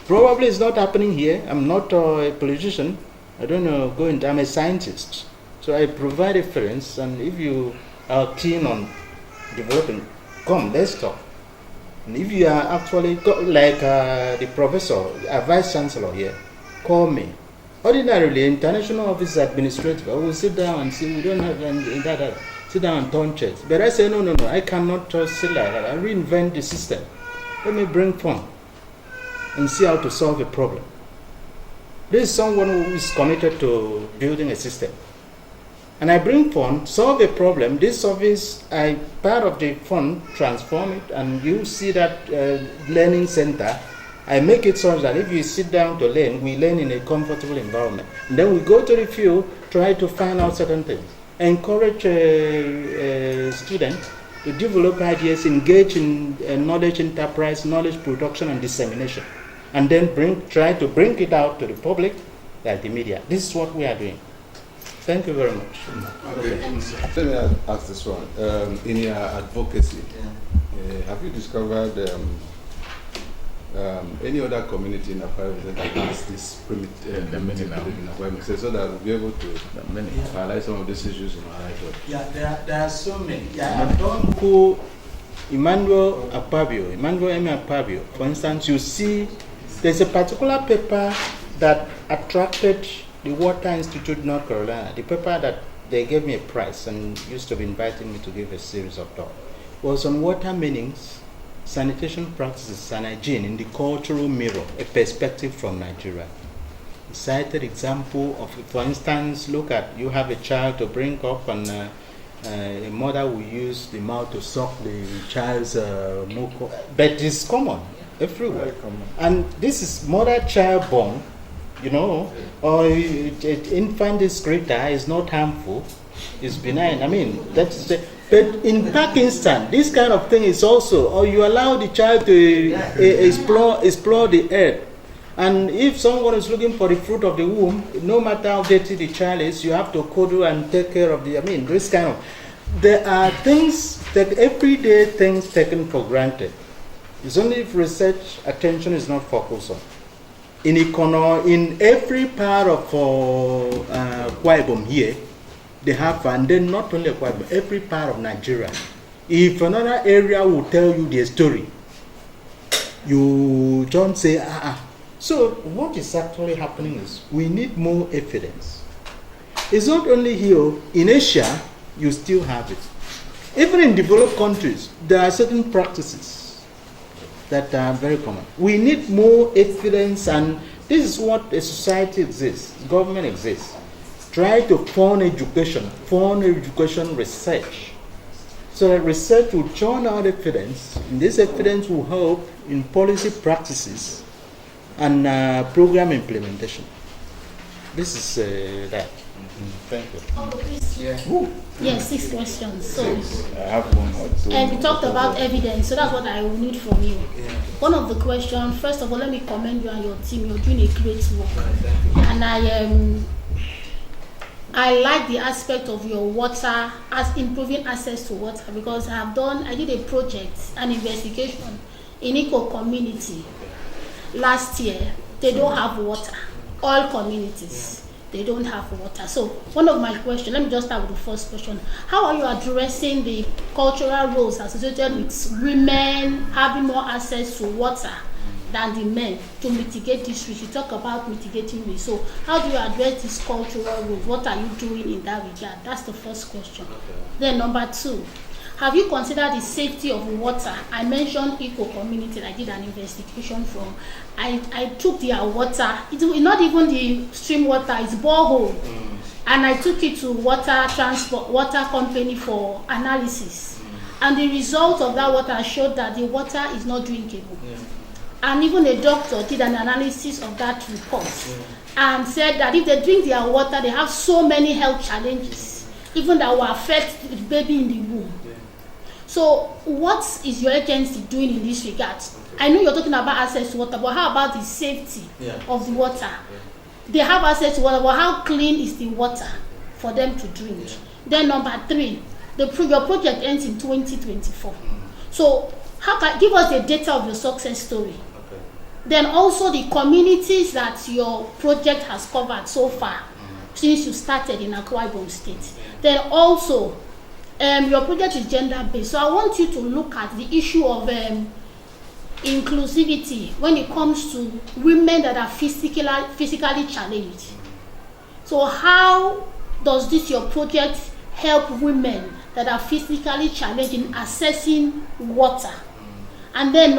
Probably it's not happening here. I'm not a politician. I don't know. I'm a scientist. So I provide reference, and if you are keen on developing, come, let's talk. And if you are actually, like the professor, a vice chancellor here, call me. Ordinarily, international office administrative, I will sit down and say, we don't have that. Sit down and turn checks. But I say, no, I cannot just sit like that. I reinvent the system. Let me bring fun and see how to solve a problem. This is someone who is committed to building a system. And I bring fun, solve a problem. This office, I part of the fund, transform it, and you see that learning center. I make it so that if you sit down to learn, we learn in a comfortable environment. And then we go to the field, try to find out certain things. Encourage students to develop ideas, engage in knowledge enterprise, knowledge production and dissemination. And then try to bring it out to the public, like the media. This is what we are doing. Thank you very much. Okay. Let me ask this one. In your advocacy, have you discovered any other community in Akwa Ibom that has this primitive so that we'll be able to highlight some of these issues in our life? Yeah, there are so many. Yeah, I don't go Emmanuel M. Apabio, for instance, you see there's a particular paper that attracted the Water Institute North Carolina, the paper that they gave me a prize and used to be inviting me to give a series of talks, was on water meanings, sanitation practices, and hygiene in the cultural mirror, a perspective from Nigeria. He cited example of, for instance, look at, you have a child to bring up and a mother will use the mouth to suck the child's muco, but it's common everywhere. Common. And this is mother-child bond, you know, or infant excreta is not harmful, it's benign. I mean, that's the. But in Pakistan, this kind of thing is also, or you allow the child to explore the earth. And if someone is looking for the fruit of the womb, no matter how dirty the child is, you have to cuddle and take care of this kind of. There are things, that everyday things taken for granted. It's only if research attention is not focused on. In every part of Akwa Ibom here, they have, and then not only Akwa Ibom, every part of Nigeria. If another area will tell you their story, you don't say, So what is actually happening is we need more evidence. It's not only here, in Asia, you still have it. Even in developed countries, there are certain practices that are very common. We need more evidence, and this is what a society exists, government exists. Try to fund education research, so that research will churn out evidence, and this evidence will help in policy practices and program implementation. This is that. Thank you. Oh, please. Yeah, 6 questions. So, I have one more. And we talked about evidence, so that's what I will need from you. Yeah. One of the questions, first of all, let me commend you and your team. You're doing a great work. And I like the aspect of your water, as improving access to water, because I did a project, an investigation in Eco community last year. They don't have water. All communities, they don't have water. So one of my questions, let me just start with the first question. How are you addressing the cultural roles associated with women having more access to water than the men to mitigate this risk? You talk about mitigating risk. So how do you address these cultural roles? What are you doing in that regard? That's the first question. Okay. Then number 2, have you considered the safety of water? I mentioned eco community. I did an investigation from. I took their water. It's not even the stream water. It's borehole, and I took it to water company for analysis. And the result of that water showed that the water is not drinkable. And even a doctor did an analysis of that report and said that if they drink their water, they have so many health challenges, even that will affect the baby in the womb. So what is your agency doing in this regard? I know you're talking about access to water, but how about the safety of the water? They have access to water, but how clean is the water for them to drink? Then number 3, your project ends in 2024. So give us the data of your success story. Then also the communities that your project has covered so far since you started in Akwa Ibom State. Then also, your project is gender-based. So I want you to look at the issue of inclusivity when it comes to women that are physically challenged. So how does your project help women that are physically challenged in accessing water? And then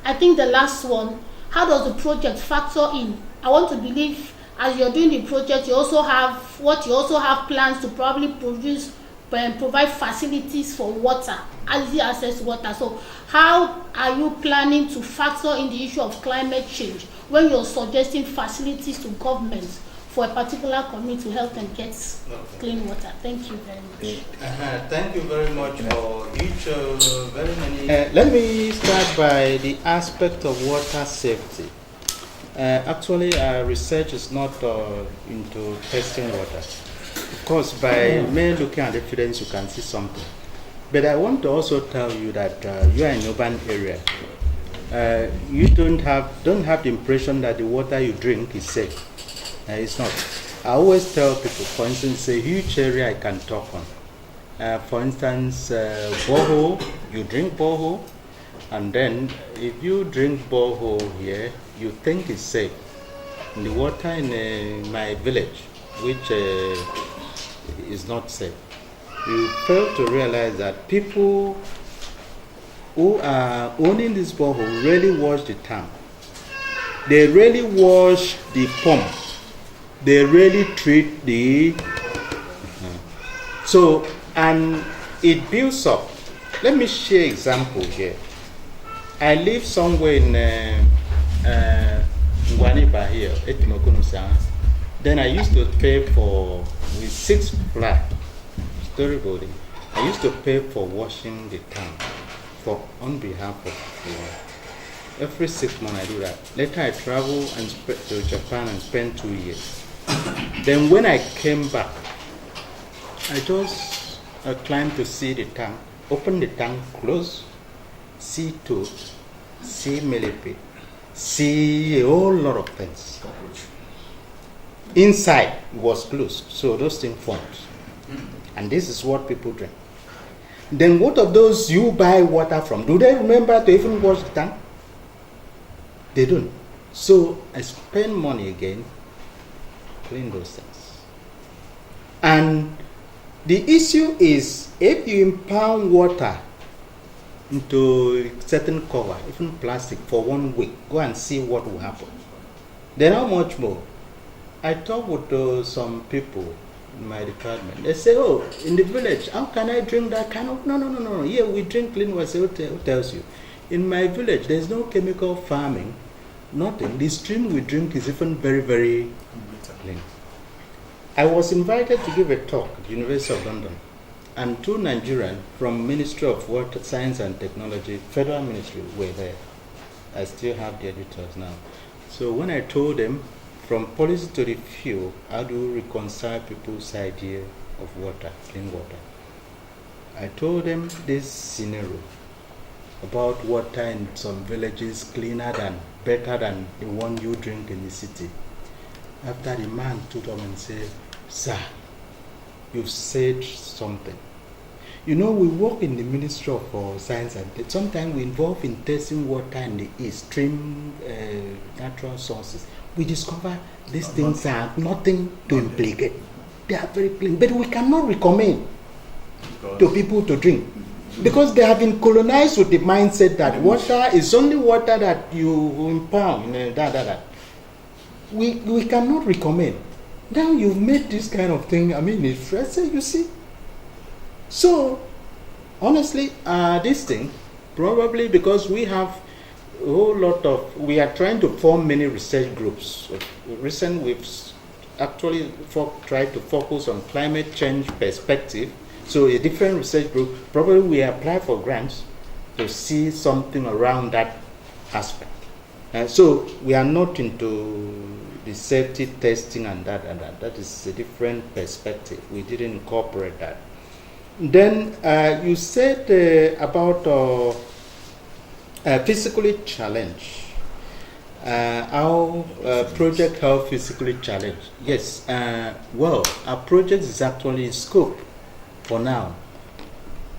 I think the last one, how does the project factor in? I want to believe as you're doing the project, you also have plans to probably provide facilities for water, easy access to water. So how are you planning to factor in the issue of climate change when you're suggesting facilities to governments for a particular community to help them get clean water? Thank you very much. Thank you very much for each very many. Let me start by the aspect of water safety. Actually, our research is not into testing water. Of course, by mere looking at evidence, you can see something. But I want to also tell you that you are in an urban area. You don't have the impression that the water you drink is safe. It's not. I always tell people, for instance, a huge area I can talk on. For instance, borehole, you drink borehole, and then if you drink borehole here, you think it's safe. The water in my village, which is not safe, you fail to realize that people who are owning this borehole really wash the tank. They really wash the pump. They really treat the so, and it builds up. Let me share an example here. I live somewhere in Ngwaniba here, Etimokunusa. Then I used to pay with 6 flat story building. I used to pay for washing the tank on behalf of every 6 months I do that. Later I travel to Japan and spend 2 years. Then when I came back, I just climbed to see the tank, open the tank, close, see toad, see millipede, see a whole lot of things. Inside was closed, so those things formed. And this is what people drink. Then what of those you buy water from? Do they remember to even wash the tank? They don't. So I spend money again, clean those things. And the issue is, if you impound water into a certain cover, even plastic, for 1 week, go and see what will happen. Then how much more? I talk with some people in my department. They say, oh, in the village, how can I drink that kind of? No. Here we drink clean water. Who tells you? In my village, there's no chemical farming, nothing. The stream we drink is even very, very clean. I was invited to give a talk at the University of London, and 2 Nigerians from Ministry of Water, Science and Technology, Federal Ministry, were there. I still have the editors now. So when I told them, from policy to the field, how do you reconcile people's idea of water, clean water? I told them this scenario about water in some villages cleaner than, better than the one you drink in the city. After the man stood up and said, sir, you've said something. You know, we work in the Ministry of Science and Tech. Sometimes we involve in testing water in the East, stream natural sources. We discover these things are nothing to implicate. They are very clean, but we cannot recommend. to people to drink. Because they have been colonized with the mindset that water is only water that you impound. We cannot recommend. Now you've made this kind of thing, I mean, it's you see. So, honestly, this thing, probably because we have a whole lot of, we are trying to form many research groups. We've actually tried to focus on climate change perspective. So a different research group, probably we apply for grants to see something around that aspect. So we are not into the safety testing and that. That is a different perspective. We didn't incorporate that. Then you said about physically challenged. Our project how physically challenged. Yes, well, our project is actually in scope for now.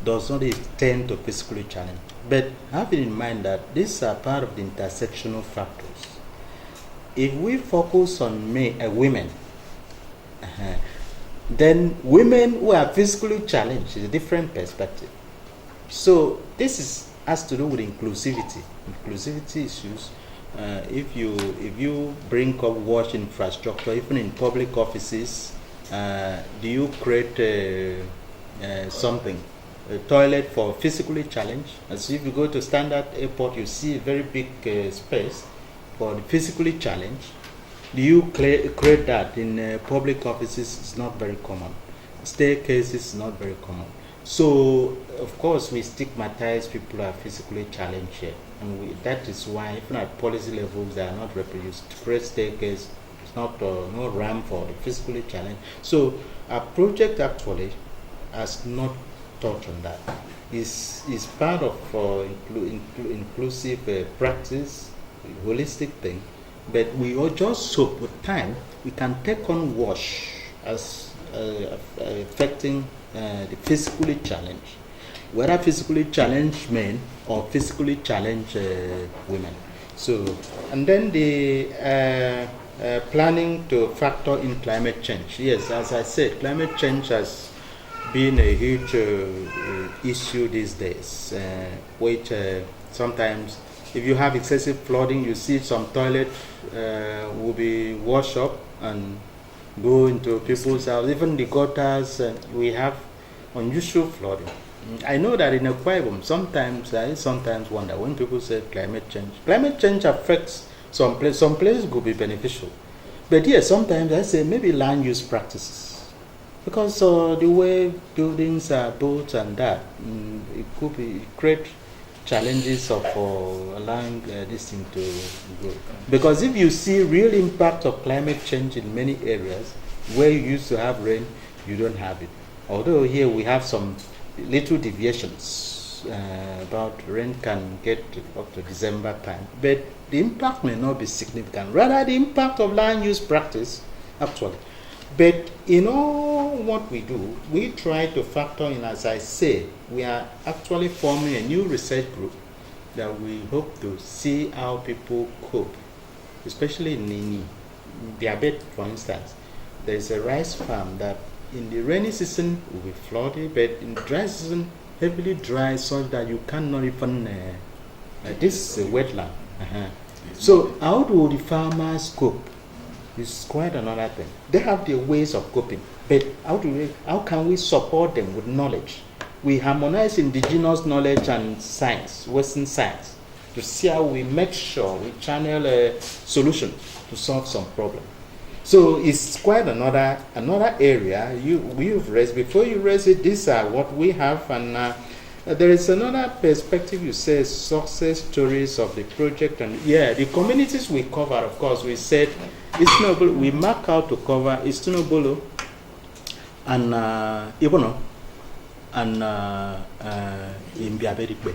Does not tend to physically challenge. But having in mind that these are part of the intersectional factors. If we focus on women, then women who are physically challenged is a different perspective. So this has to do with inclusivity issues. If you bring up WaSH infrastructure, even in public offices, do you create something, a toilet for physically challenged? As if you go to Standard Airport, you see a very big space for the physically challenged. Do you create that in public offices? It's not very common. Staircases is not very common. So, of course, we stigmatize people who are physically challenged here. And that is why, even at policy levels, they are not reproduced. To create staircase, it's not no ramp for the physically challenged. So, our project actually has not touched on that. It's part of inclusive practice, holistic thing. But we all just hope with time we can take on WaSH as affecting the physically challenged, whether physically challenged men or physically challenged women. So, and then the planning to factor in climate change. Yes, as I said, climate change has been a huge issue these days, which sometimes if you have excessive flooding, you see some toilet will be washed up and go into people's house. Even the gutters, we have unusual flooding. I know that in Akwa Ibom, I sometimes wonder when people say climate change. Climate change affects some places. Some places could be beneficial. But yes, sometimes I say maybe land use practices. Because the way buildings are built and that, it could be create challenges of allowing this thing to grow. Because if you see real impact of climate change in many areas, where you used to have rain, you don't have it. Although here we have some little deviations about rain can get up to December time, but the impact may not be significant. Rather, the impact of land use practice, actually. But in all what we do, we try to factor in, as I say, we are actually forming a new research group that we hope to see how people cope, especially in diabetes, for instance. There is a rice farm that in the rainy season will be flooded, but in the dry season, heavily dry such that you cannot even, this is a wetland. So how do the farmers cope? It's quite another thing. They have their ways of coping, but how can we support them with knowledge? We harmonize indigenous knowledge and science, Western science, to see how we make sure we channel a solution to solve some problem. So it's quite another area you've raised. Before you raise it, these are what we have, and there is another perspective. You say success stories of the project, and the communities we cover. Of course, we said we mark out to cover Istunobolo and Ibono and Imbiaberikwe.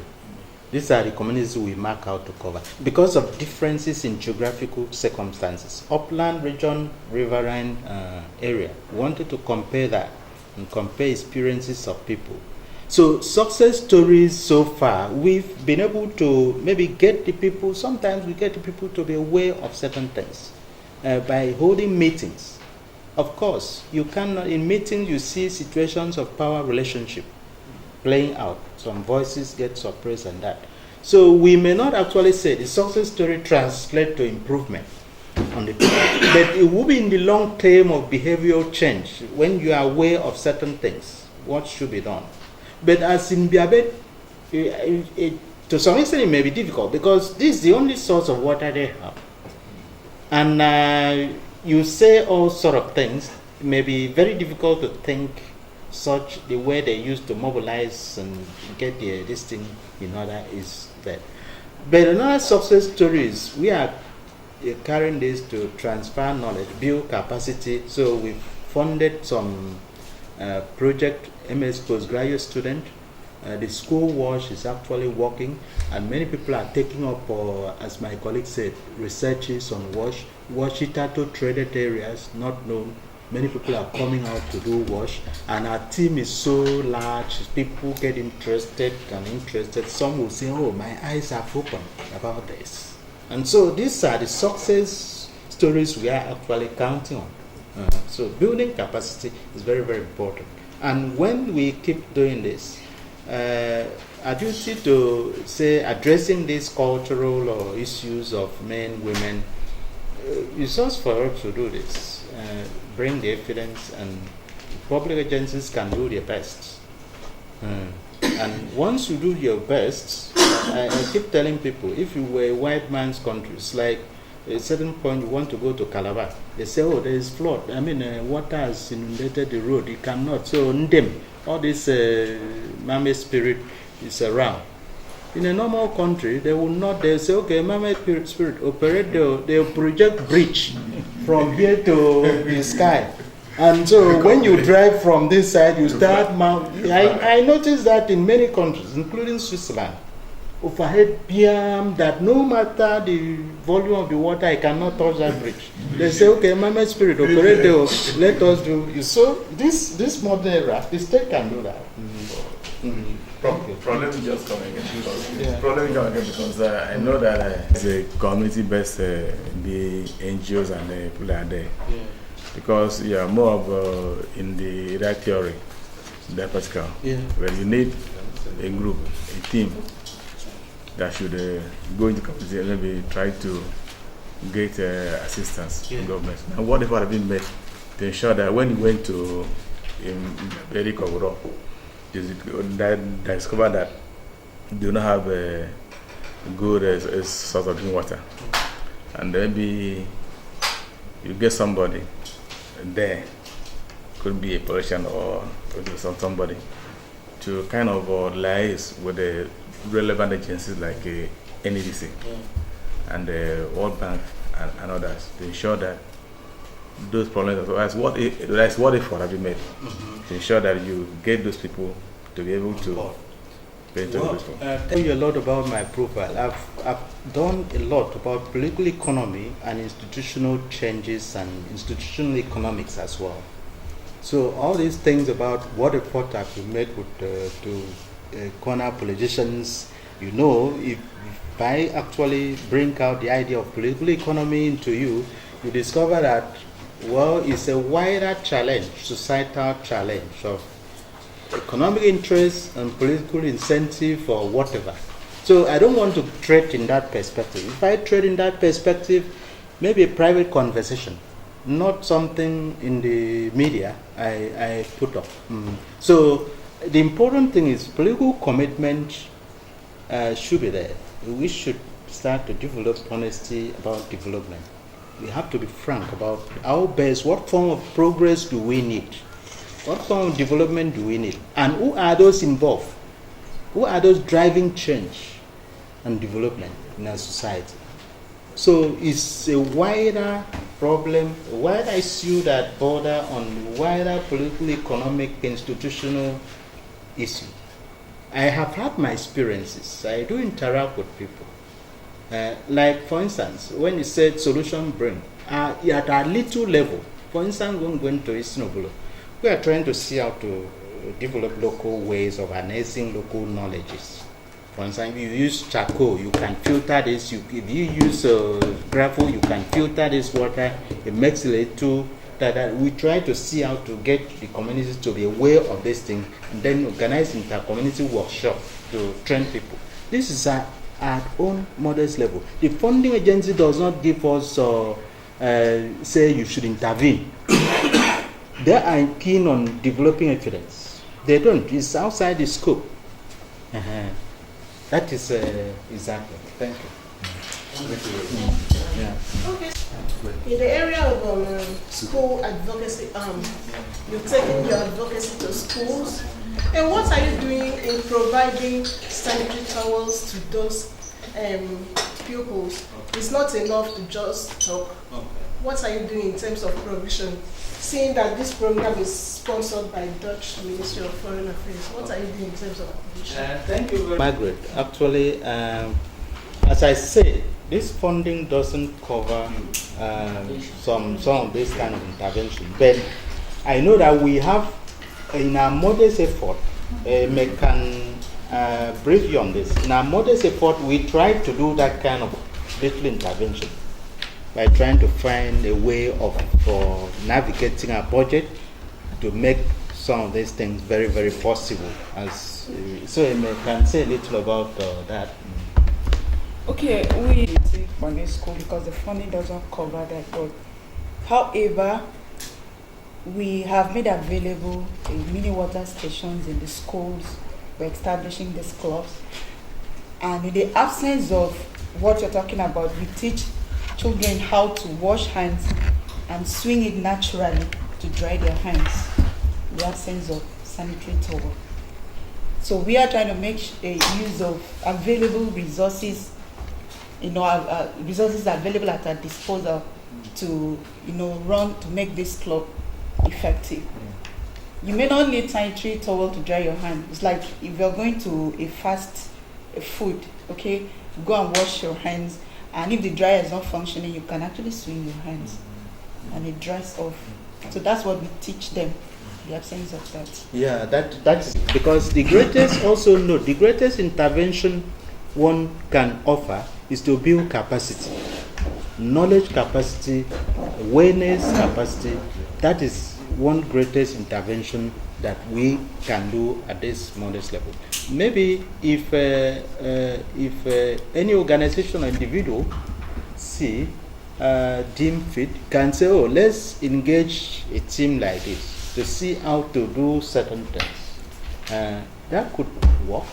These are the communities we mark out to cover because of differences in geographical circumstances. Upland region, riverine area. We wanted to compare that and compare experiences of people. So success stories so far, we've been able to maybe get the people, sometimes we get the people to be aware of certain things by holding meetings. Of course, you cannot, in meetings you see situations of power relationship. playing out. Some voices get suppressed and that. So we may not actually say the success story translates to improvement on the people, but it will be in the long term of behavioral change when you are aware of certain things, what should be done. But as in Biabet, to some extent it may be difficult because this is the only source of water they have. And you say all sort of things, it may be very difficult to think such the way they used to mobilize and get this thing in order is that. But another success story is we are carrying this to transfer knowledge, build capacity. So we funded some project MS postgraduate student. The school WaSH is actually working, and many people are taking up, as my colleague said, researches on WaSH. WaSH Itato traded areas, not known. Many people are coming out to do WaSH, and our team is so large, people get interested. Some will say, oh, my eyes are open about this. And so these are the success stories we are actually counting on. So building capacity is very, very important. And when we keep doing this, our duty to say addressing these cultural or issues of men, women, it's just for us to do this. Bring the evidence, and public agencies can do their best. And once you do your best, I keep telling people, if you were a white man's country, it's like at a certain point you want to go to Calabar. They say, oh, there is flood. Water has inundated the road. You cannot. So, Ndem, all this Mame spirit is around. In a normal country, they will not. They say, okay, Mame spirit operate. They'll project bridge from here to the sky. And so when you drive from this side, you start I noticed that in many countries, including Switzerland, overhead BM, that no matter the volume of the water, I cannot touch that bridge. They say, okay, Mama Spirit, operate, let us do. So this modern era, the state can do that. Problem just coming again because I know that it's a community-based the NGOs and people are there. Yeah. Because you are more of in the right theory, the practical. Yeah. Where you need a group, a team that should go into community and maybe try to get assistance from government. And what effort have been made to ensure that when you went to Eric Ogoro, they discovered that they do not have a good source of drinking water. And maybe you get somebody there, could be a politician or somebody, to kind of liaise with the relevant agencies like NEDC and the World Bank and others to ensure that those problems, that's what effort have been made to ensure that you get those people to be able to pay into the tell you a lot about my profile. I've done a lot about political economy and institutional changes and institutional economics as well. So all these things about what effort have been made with to corner politicians, if I actually bring out the idea of political economy into you discover that, it's a wider challenge, societal challenge of economic interest and political incentive or whatever. So I don't want to trade in that perspective. If I trade in that perspective, maybe a private conversation, not something in the media I put up. So the important thing is political commitment should be there. We should start to develop honesty about development. We have to be frank about our best. What form of progress do we need? What form of development do we need? And who are those involved? Who are those driving change and development in our society? So it's a wider problem, a wider issue that border on wider political, economic, institutional issue. I have had my experiences. I do interact with people. Like, for instance, when you said solution bring, at a little level, for instance, when going to Isnobulo, we are trying to see how to develop local ways of harnessing local knowledges. For instance, if you use charcoal, you can filter this. If you use gravel, you can filter this water. It makes it to that we try to see how to get the communities to be aware of this thing, and then organize inter-community workshops to train people. This is at own modest level. The funding agency does not give us say you should intervene. They are keen on developing evidence. They don't. It's outside the scope. That is exactly. Thank you. Yeah. Okay. In the area of school advocacy, you're taking your advocacy to schools. And what are you doing in providing sanitary towels to those pupils? It's not enough to just talk. What are you doing in terms of provision? Seeing that this program is sponsored by Dutch Ministry of Foreign Affairs, what are you doing in terms of provision? Thank you very much. Margaret, actually, as I said, this funding doesn't cover some of this kind of intervention. But I know that we have, in our modest effort, I can brief you on this. In our modest effort, we try to do that kind of little intervention by trying to find a way of navigating our budget to make some of these things very, very possible. So I can say a little about that. Okay, we take from this school because the funding doesn't cover that. But however, we have made available mini water stations in the schools. We're establishing these clubs, and in the absence of what you're talking about, we teach children how to wash hands and swing it naturally to dry their hands in the absence of sanitary towel. So we are trying to make use of available resources, resources available at our disposal to, to make this club effective. You may not need sanitary towel to dry your hand. It's like if you're going to a fast food, okay, go and wash your hands, and if the dryer is not functioning, you can actually swing your hands and it dries off. So that's what we teach them, the absence of that. Yeah, that's because the greatest intervention one can offer is to build capacity, knowledge capacity, awareness capacity. That is one greatest intervention that we can do at this modest level. Maybe if any organization or individual deem fit, can say, oh, let's engage a team like this to see how to do certain things. That could work,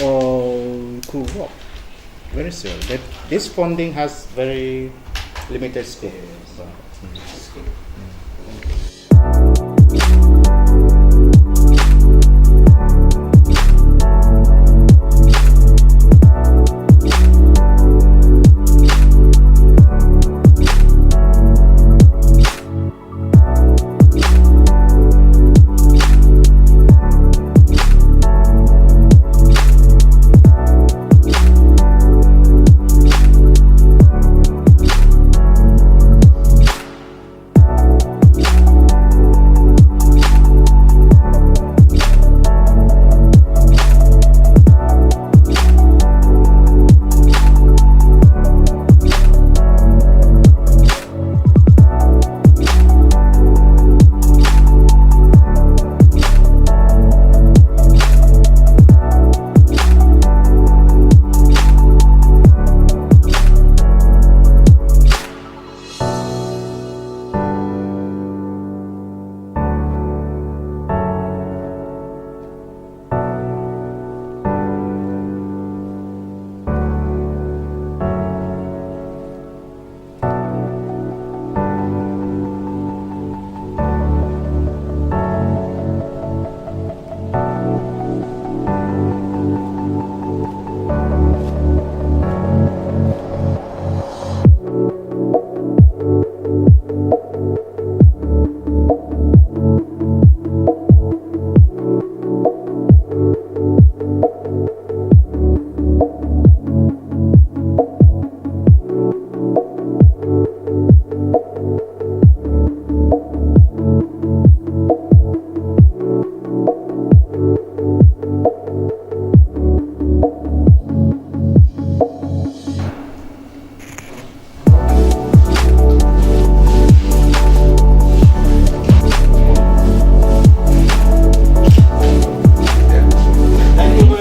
or could work. Very soon. But this funding has very limited scope.